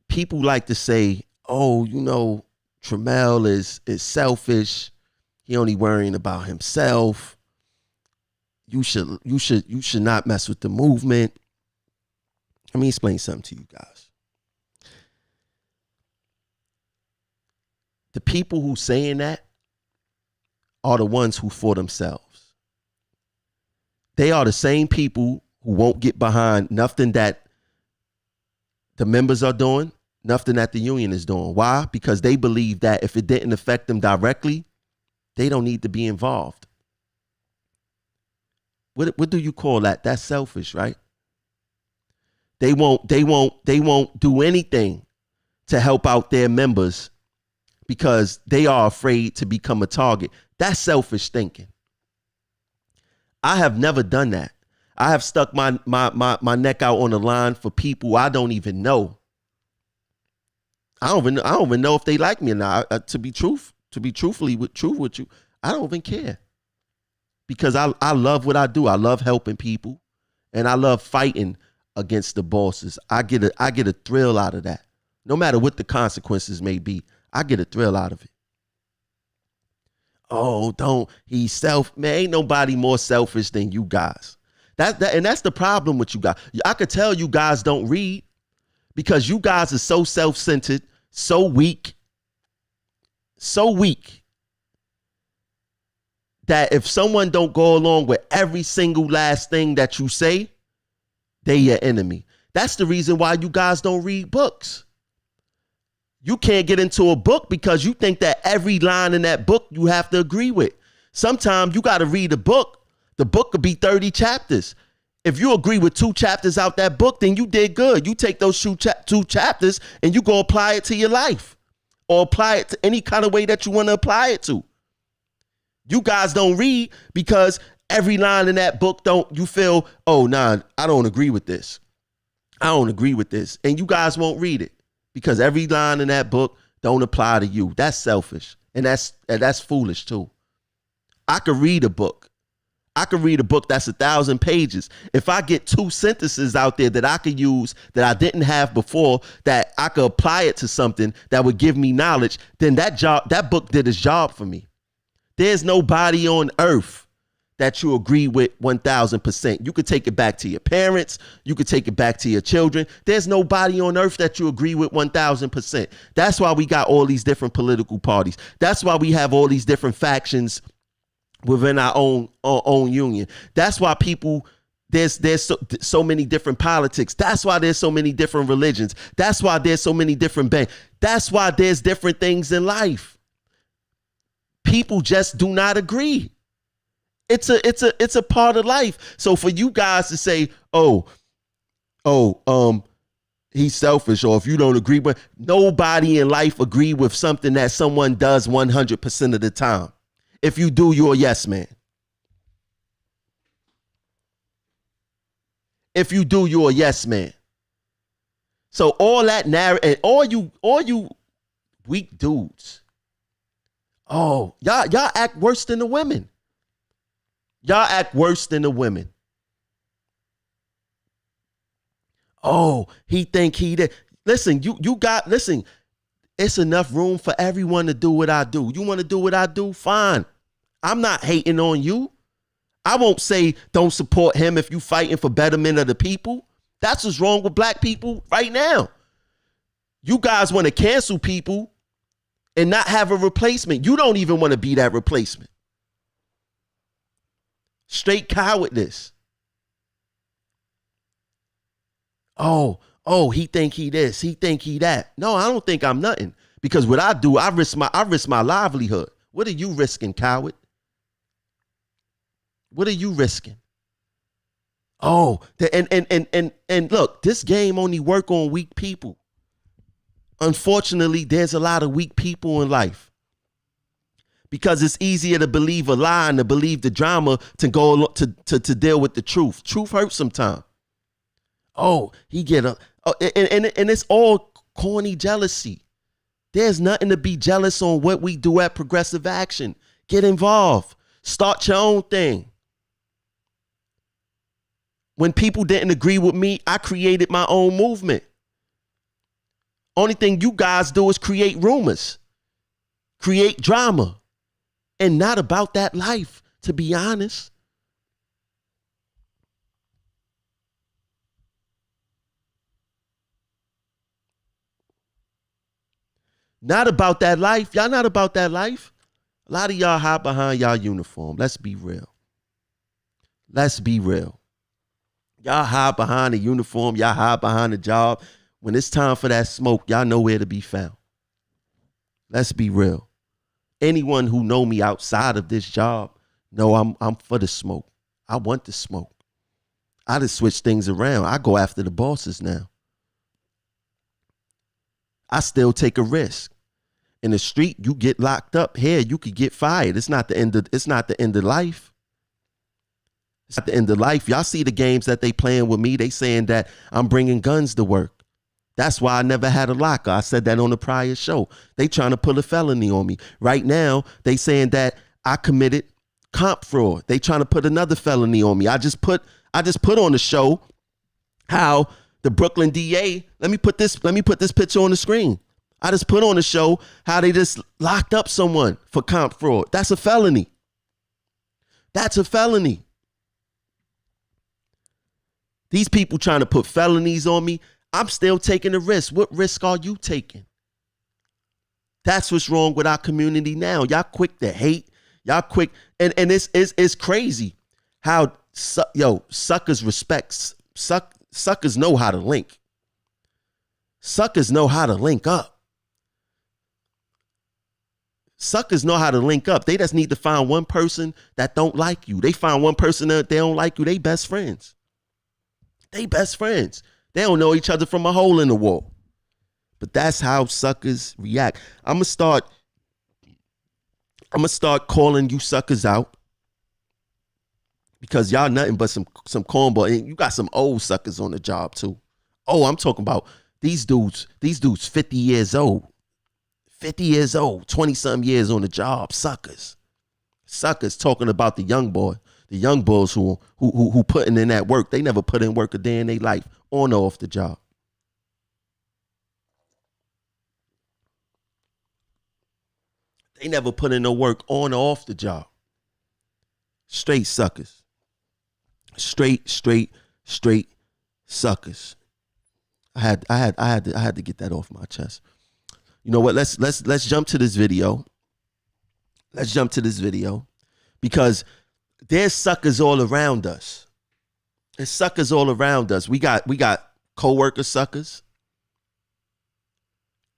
People like to say, oh, you know, Trammell is selfish. He only worrying about himself. You should not mess with the movement. Let me explain something to you guys. The people who saying that are the ones who for themselves. They are the same people who won't get behind nothing that the members are doing, nothing that the union is doing. Why? Because they believe that if it didn't affect them directly, they don't need to be involved. What do you call that? That's selfish, right? They won't do anything to help out their members because they are afraid to become a target. That's selfish thinking. I have never done that. I have stuck my neck out on the line for people I don't even know. I don't even know if they like me or not. To be truthfully with you, I don't even care. Because I love what I do. I love helping people and I love fighting against the bosses. I get a thrill out of that. No matter what the consequences may be, I get a thrill out of it. Oh, man, ain't nobody more selfish than you guys. And that's the problem with you guys. I could tell you guys don't read because you guys are so self-centered, so weak, that if someone don't go along with every single last thing that you say, they your enemy. That's the reason why you guys don't read books. You can't get into a book because you think that every line in that book you have to agree with. Sometimes you got to read a book. The book could be 30 chapters. If you agree with 2 chapters out that book, then you did good. You take those 2 chapters and you go apply it to your life or apply it to any kind of way that you want to apply it to. You guys don't read because every line in that book you feel, oh, nah, I don't agree with this. And you guys won't read it because every line in that book don't apply to you. That's selfish. And that's foolish too. I could read a book. That's 1,000 pages. If I get 2 sentences out there that I could use that I didn't have before, that I could apply it to something that would give me knowledge, then that book did its job for me. There's nobody on earth that you agree with 1,000%. You could take it back to your parents. You could take it back to your children. There's nobody on earth that you agree with 1,000%. That's why we got all these different political parties. That's why we have all these different factions within our own union. That's why there's so many different politics. That's why there's so many different religions. That's why there's so many different banks. That's why there's different things in life. People just do not agree. It's a part of life. So for you guys to say, he's selfish, or if you don't agree with, nobody in life agree with something that someone does 100% of the time. If you do, you're a yes man. If you do, you're a yes man. So all that narrative, and all you weak dudes, oh, y'all act worse than the women. Y'all act worse than the women. Oh, he think he did. Listen, listen, it's enough room for everyone to do what I do. You want to do what I do? Fine. I'm not hating on you. I won't say don't support him if you fighting for betterment of the people. That's what's wrong with black people right now. You guys want to cancel people and not have a replacement. You don't even want to be that replacement. Straight cowardness. Oh, he think he this, he think he that. No, I don't think I'm nothing. Because what I do, I risk my livelihood. What are you risking, coward? What are you risking? Oh, and look, this game only work on weak people. Unfortunately, there's a lot of weak people in life. Because it's easier to believe a lie and to believe the drama to go to deal with the truth. Truth hurts sometimes. Oh, he get a, oh, and it's all corny jealousy. There's nothing to be jealous on what we do at Progressive Action. Get involved. Start your own thing. When people didn't agree with me, I created my own movement. Only thing you guys do is create rumors, create drama, and not about that life, to be honest. Not about that life. Y'all not about that life. A lot of y'all hide behind y'all uniform. Let's be real. Let's be real. Y'all hide behind the uniform. Y'all hide behind the job. When it's time for that smoke, y'all know where to be found. Let's be real. Anyone who know me outside of this job know I'm for the smoke. I want the smoke. I just switch things around. I go after the bosses now. I still take a risk. In the street, you get locked up. Here, you could get fired. It's not the end of life. It's not the end of life. Y'all see the games that they playing with me. They saying that I'm bringing guns to work. That's why I never had a locker. I said that on the prior show. They trying to pull a felony on me. Right now, they saying that I committed comp fraud. They trying to put another felony on me. I just put on the show how the Brooklyn DA, let me put this picture on the screen. I just put on the show how they just locked up someone for comp fraud. That's a felony. That's a felony. These people trying to put felonies on me. I'm still taking a risk. What risk are you taking? That's what's wrong with our community now. Y'all quick to hate. Y'all quick. And it's crazy how, suckers respects. Suckers know how to link. Suckers know how to link up. Suckers know how to link up. They just need to find one person that don't like you. They find one person that they don't like you. They best friends. They best friends. They don't know each other from a hole in the wall. But that's how suckers react. I'm gonna start calling you suckers out. Because y'all nothing but some cornball. And you got some old suckers on the job too. Oh, I'm talking about these dudes 50 years old. 50 years old, 20-something years on the job. Suckers. Suckers talking about the young boy. The young boys who putting in that work. They never put in work a day in their life on or off the job. They never put in no work on or off the job. Straight suckers. Straight suckers. I had to get that off my chest. You know what? Let's jump to this video. Let's jump to this video because there's suckers all around us. There's suckers all around us. We got coworker suckers.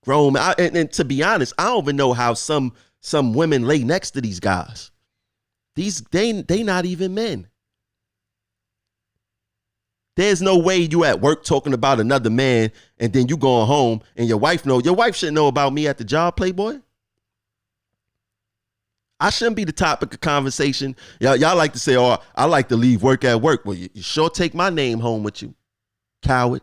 Grown men. And to be honest, I don't even know how some women lay next to these guys. They not even men. There's no way you at work talking about another man and then you going home and your wife know. Your wife shouldn't know about me at the job, Playboy. I shouldn't be the topic of conversation. Y'all like to say, oh, I like to leave work at work. Well, you sure take my name home with you, coward.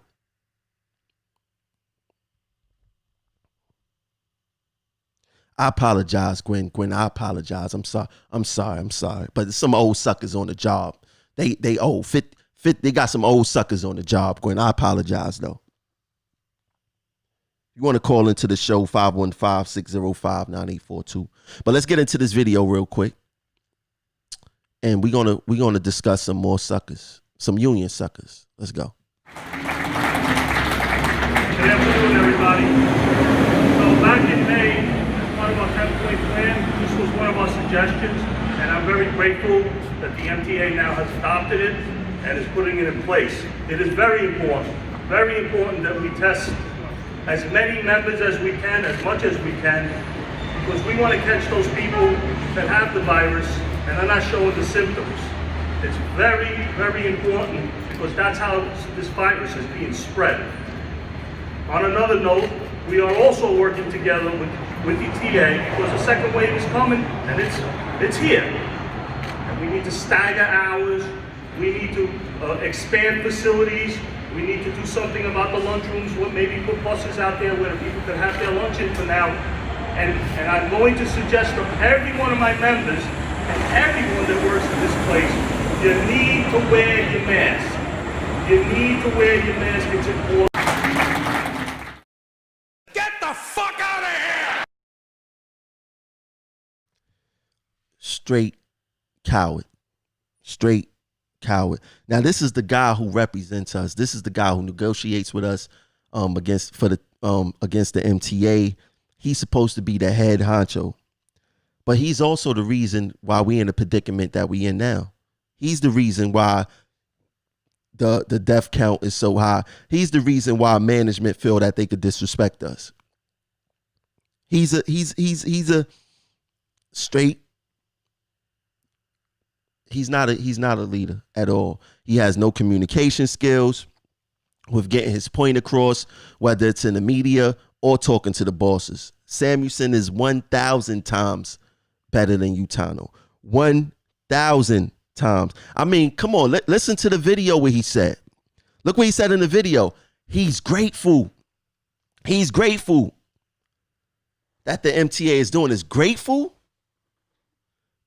I apologize, Gwen. I apologize. I'm sorry. But there's some old suckers on the job. They old. They got some old suckers on the job, Gwen. I apologize, though. You want to call into the show, 515-605-9842. But let's get into this video real quick. And we're gonna discuss some more suckers, some union suckers. Let's go. Good afternoon, everybody. So back in May, as part of our 10-point plan, this was one of our suggestions, and I'm very grateful that the MTA now has adopted it and is putting it in place. It is very important that we test as many members as we can, as much as we can, because we want to catch those people that have the virus and are not showing the symptoms. It's very, very important because that's how this virus is being spread. On another note, we are also working together with the TA because the second wave is coming and it's here. And we need to stagger hours, we need to expand facilities, we need to do something about the lunchrooms, maybe put buses out there where the people can have their lunch in for now. And I'm going to suggest to every one of my members and everyone that works in this place, you need to wear your mask. You need to wear your mask, it's important. Get the fuck out of here! Straight coward. Straight coward. Now, this is the guy who represents us. This is the guy who negotiates with us against the MTA. He's supposed to be the head honcho, but he's also the reason why we in the predicament that we in now. He's the reason why the death count is so high. He's the reason why management feel that they could disrespect us. He's a straight. He's not a leader at all. He has no communication skills with getting his point across, whether it's in the media or talking to the bosses. Samuelson is 1,000 times better than Utano. 1,000 times. I mean, come on, listen to the video where he said. Look what he said in the video. He's grateful. He's grateful that the MTA is doing this. Grateful?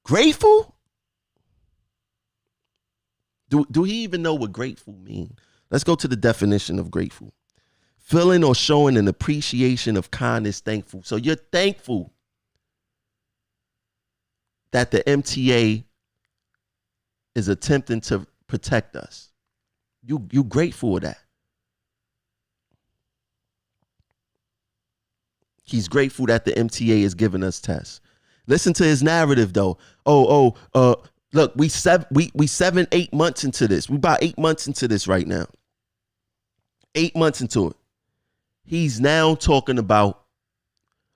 Grateful? Do he even know what grateful means? Let's go to the definition of grateful. Feeling or showing an appreciation of kindness, thankful. So you're thankful that the MTA is attempting to protect us. You grateful for that. He's grateful that the MTA is giving us tests. Listen to his narrative though. Look, we 7-8 months into this. We about 8 months into this right now. 8 months into it. He's now talking about,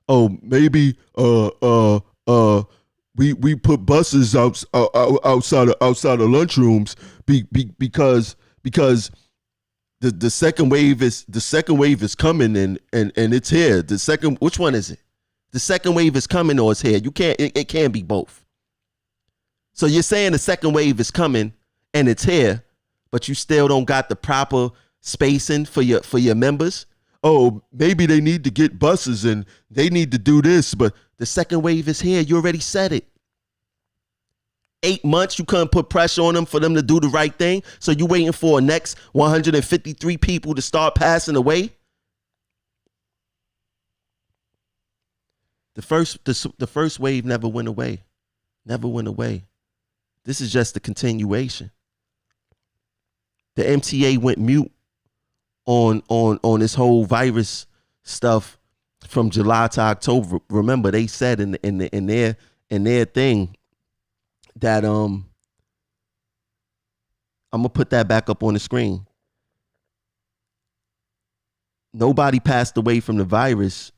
maybe we put buses outside of lunchrooms because the second wave is coming and it's here. Which one is it? The second wave is coming or it's here. It can't be both. So you're saying the second wave is coming and it's here, but you still don't got the proper spacing for your members? Oh, maybe they need to get buses and they need to do this, but the second wave is here. You already said it. 8 months, you couldn't put pressure on them for them to do the right thing. So you waiting for a next 153 people to start passing away? The first wave never went away. Never went away. This is just the continuation. The MTA went mute on this whole virus stuff from July to October. Remember, they said in their thing that I'm gonna put that back up on the screen. Nobody passed away from the virus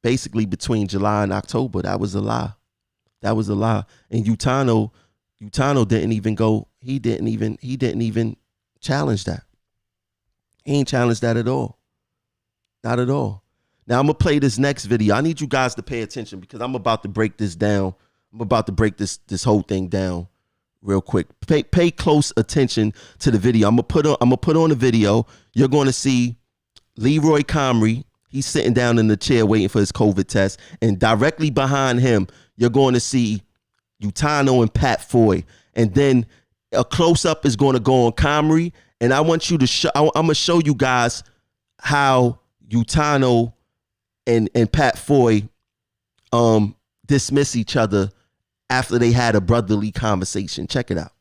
basically between July and October. That was a lie. That was a lie. And Utano didn't even go. He didn't even challenged that. He ain't challenged that at all. Not at all. Now I'm gonna play this next video. I need you guys to pay attention because I'm about to break this down. I'm about to break this whole thing down real quick. Pay close attention to the video. I'm gonna put on the video. You're going to see Leroy Comrie. He's sitting down in the chair waiting for his COVID test, and directly behind him, you're going to see Utano and Pat Foye, and then a close up is going to go on Comrie, and I want you to show. I'm gonna show you guys how Utano and Pat Foye dismiss each other after they had a brotherly conversation. Check it out.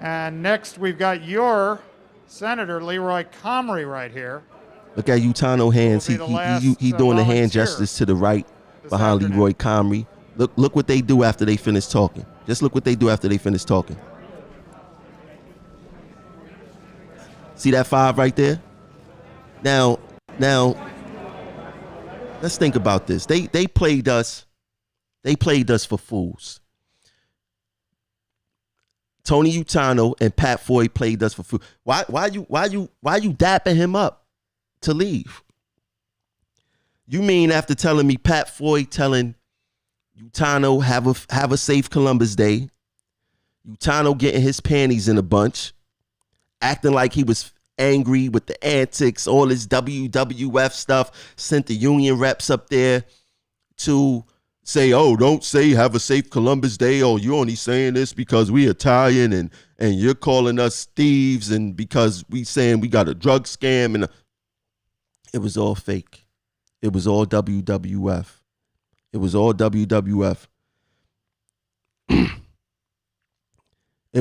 And next, we've got your Senator Leroy Comrie right here. Look at Utano hands. Will be the last, He doing the hand volunteer gestures to the right this behind afternoon. Leroy Comrie. Look what they do after they finish talking. Just look what they do after they finish talking. See that 5 right there? Now, let's think about this. They played us. They played us for fools. Tony Utano and Pat Foye played us for fools. Why you dapping him up to leave? You mean after telling me Pat Foye telling Utano have a safe Columbus Day, Utano getting his panties in a bunch, acting like he was angry with the antics, all this WWF stuff, sent the union reps up there to say, oh, don't say have a safe Columbus Day. Oh, you only saying this because we Italian and you're calling us thieves and because we saying we got a drug scam. And it was all fake. It was all WWF. It was all WWF. It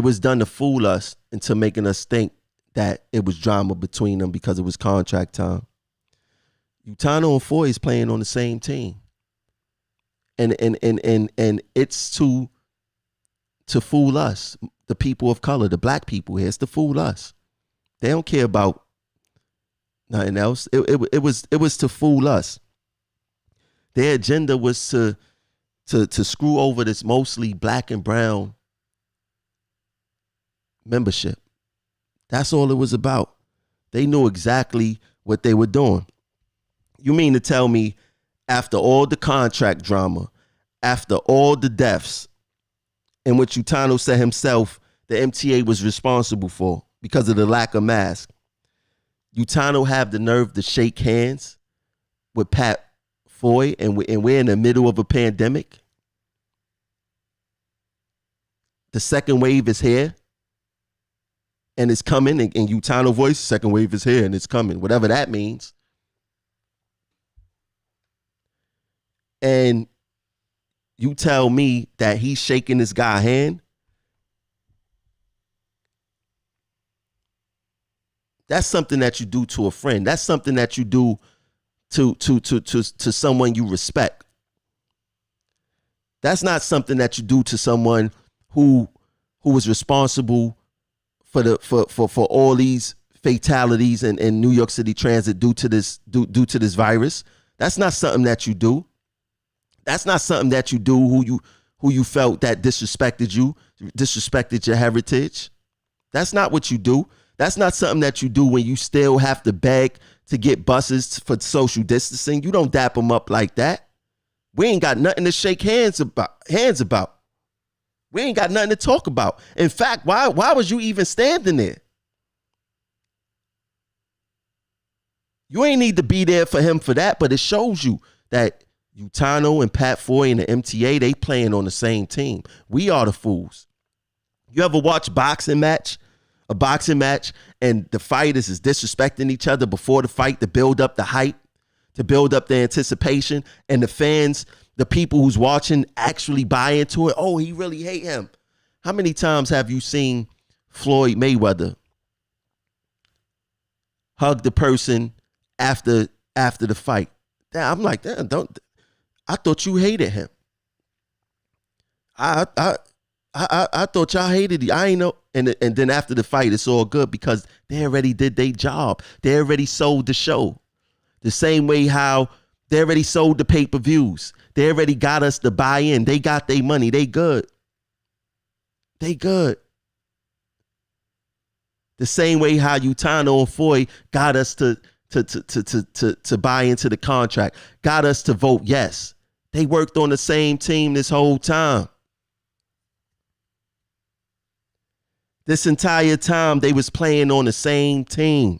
was done to fool us into making us think that it was drama between them because it was contract time. Utano and Foye is playing on the same team. And it's to fool us, the people of color, the black people here. It's to fool us. They don't care about nothing else. It was to fool us. Their agenda was to screw over this mostly black and brown membership. That's all it was about. They knew exactly what they were doing. You mean to tell me after all the contract drama, after all the deaths, in which Utano said himself the MTA was responsible for because of the lack of mask, Utano have the nerve to shake hands with Pat Foye and we're in the middle of a pandemic? The second wave is here and it's coming, and Utano voice, second wave is here and it's coming, whatever that means. And you tell me that he's shaking this guy's hand? That's something that you do to a friend. That's something that you do to someone you respect. That's not something that you do to someone who was responsible for all these fatalities in New York City Transit due to this virus. That's not something that you do. That's not something that you do who you felt that disrespected your heritage. That's not what you do. That's not something that you do when you still have to beg to get buses for social distancing. You don't dap them up like that. We ain't got nothing to shake hands about. We ain't got nothing to talk about. In fact, why was you even standing there? You ain't need to be there for him for that, but it shows you that Utano and Pat Foye and the MTA, they playing on the same team. We are the fools. You ever watch a boxing match, and the fighters is disrespecting each other before the fight to build up the hype, to build up the anticipation, and the fans, the people who's watching actually buy into it? Oh, he really hate him. How many times have you seen Floyd Mayweather hug the person after the fight? I'm like, damn, I thought you hated him. I thought y'all hated it. I ain't know. And then after the fight, it's all good because they already did their job. They already sold the show. The same way how they already sold the pay-per-views. They already got us to buy in. They got their money. They good. They good. The same way how Utano and Foye got us to buy into the contract, got us to vote yes. They worked on the same team this whole time. This entire time they was playing on the same team.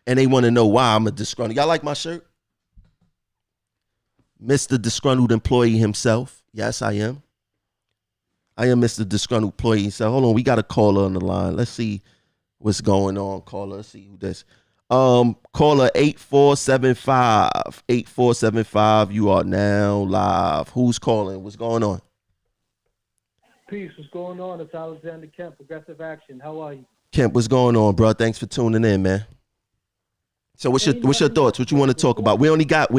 And they want to know why I'm a disgruntled. Y'all like my shirt? Mr. Disgruntled Employee himself. Yes, I am. I am Mr. Disgruntled Employee. So hold on, we got a caller on the line. Let's see what's going on. Caller, let's see who this. Caller 8475. 8475. You are now live. Who's calling? What's going on? Peace. What's going on? It's Alexander Kemp, Progressive Action. How are you? Kemp, what's going on, bro? Thanks for tuning in, man. So what's your thoughts? What you want to talk about? We only got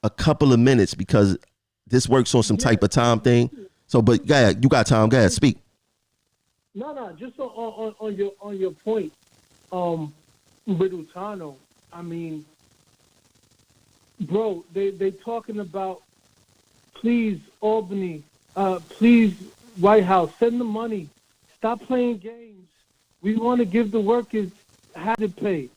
a couple of minutes because this works on some type of time thing. So, but yeah, you got time. Go ahead, speak. No, just on your point, with Utano. I mean, bro, they talking about, please Albany, please White House, send the money, stop playing games. We want to give the workers hazard pay.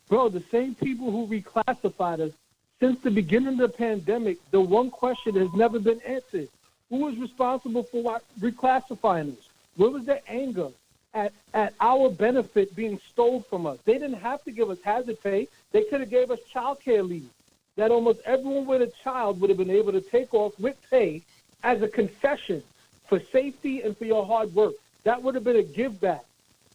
Bro, the same people who reclassified us, since the beginning of the pandemic, the one question has never been answered. Who was responsible for reclassifying us? Where was their anger at our benefit being stolen from us? They didn't have to give us hazard pay. They could have gave us child care leave that almost everyone with a child would have been able to take off with pay as a concession for safety and for your hard work. That would have been a give back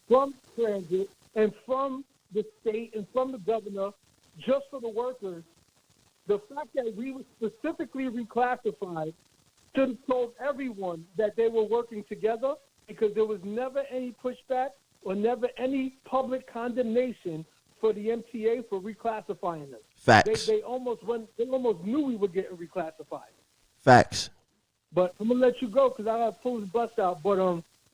from transit and from the state and from the governor just for the workers. The fact that we were specifically reclassified should have told everyone that they were working together, because there was never any pushback or never any public condemnation for the MTA for reclassifying us. Facts. They almost knew we were getting reclassified. Facts. But I'm gonna let you go because I got to pull this bus out. But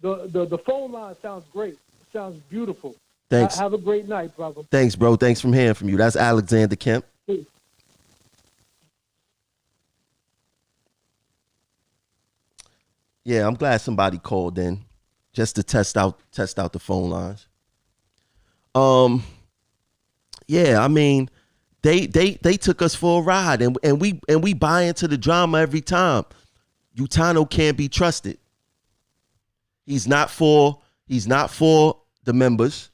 the phone line sounds great. It sounds beautiful. Thanks. Have a great night, brother. Thanks, bro. Thanks from hearing from you. That's Alexander Kemp. Peace. Yeah, I'm glad somebody called in just to test out the phone lines. Yeah, I mean, they took us for a ride, and we buy into the drama every time. Utano can't be trusted. He's not for the members.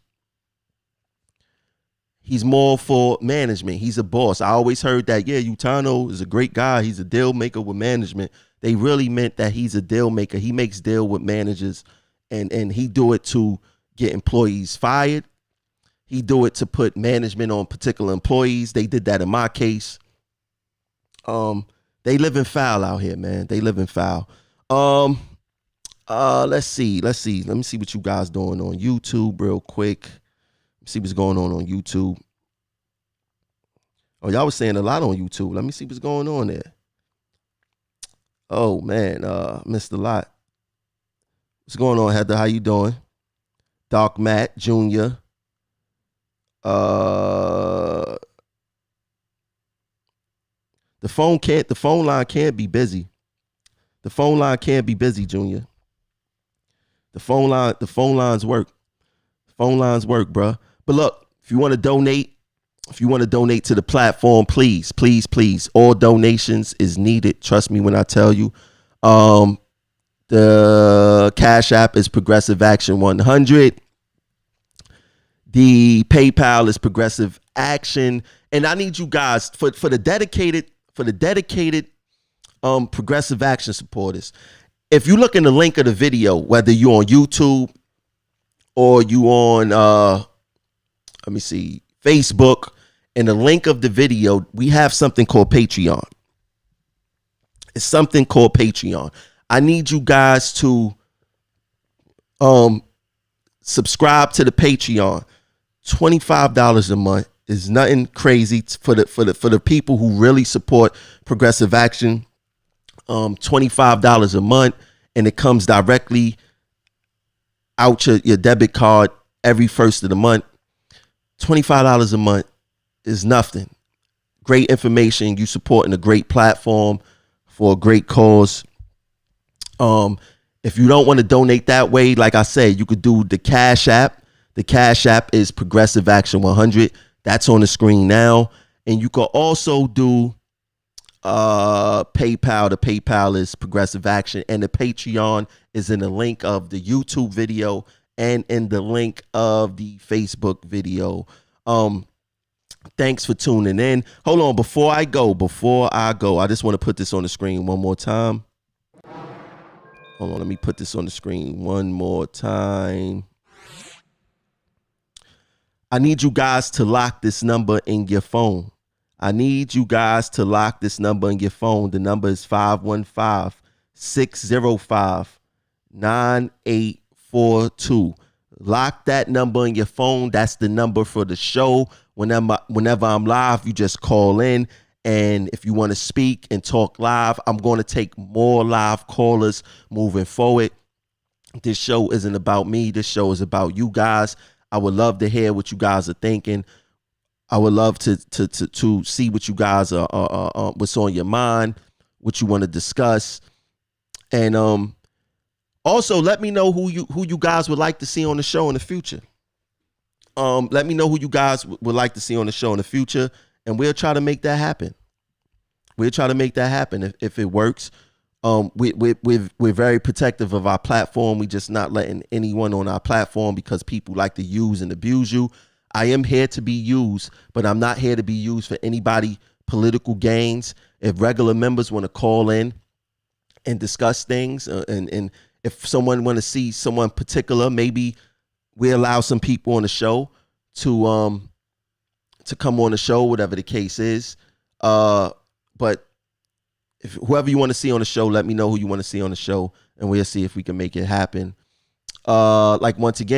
He's more for management. He's a boss. I always heard that, yeah, Utano is a great guy. He's a deal maker with management. They really meant that he's a deal maker. He makes deal with managers, and he do it to get employees fired. He do it to put management on particular employees. They did that in my case. They live in foul out here, man. They live in foul. Let's see. Let me see what you guys doing on YouTube real quick. See what's going on YouTube. Oh, y'all was saying a lot on YouTube. Let me see what's going on there. Oh man, missed a lot. What's going on, Heather? How you doing? Doc Matt Jr. The phone line can't be busy. The phone line can't be busy, Junior. The phone lines work. Phone lines work, bruh. But look, if you want to donate to the platform, please, all donations is needed. Trust me when I tell you. The Cash App is Progressive Action 100. The PayPal is Progressive Action, and I need you guys for the dedicated Progressive Action supporters. If you look in the link of the video, whether you're on YouTube or you on Facebook, in the link of the video, we have something called Patreon. It's something called Patreon. I need you guys to subscribe to the Patreon. $25 a month It's nothing crazy for the people who really support progressive action. $25 a month, and it comes directly out your debit card every first of the month. $25 a month is nothing. Great information. You supporting a great platform for a great cause. If you don't want to donate that way, like I said, you could do the Cash App. The Cash App is Progressive Action 100. That's on the screen now. And you could also do PayPal. The PayPal is Progressive Action, and the Patreon is in the link of the YouTube video and in the link of the Facebook video. Thanks for tuning in. Hold on, before I go, I just want to put this on the screen one more time. Hold on, let me put this on the screen one more time. I need you guys to lock this number in your phone. I need you guys to lock this number in your phone. The number is 515-605-9842. Lock that number in your phone. That's the number for the show. Whenever I'm live, you just call in. And if you want to speak and talk live, I'm going to take more live callers moving forward. This show isn't about me. This show is about you guys. I would love to hear what you guys are thinking. I would love to see what you guys are what's on your mind, what you want to discuss, and also let me know who you guys would like to see on the show in the future. Let me know who you guys would like to see on the show in the future, and we'll try to make that happen. We'll try to make that happen if it works. We're very protective of our platform. We just not letting anyone on our platform because people like to use and abuse you. I am here to be used, but I'm not here to be used for anybody political gains. If regular members want to call in and discuss things, and if someone want to see someone particular, maybe we allow some people on the show to come on the show, whatever the case is. But if whoever you want to see on the show, let me know who you want to see on the show, and we'll see if we can make it happen. Like once again,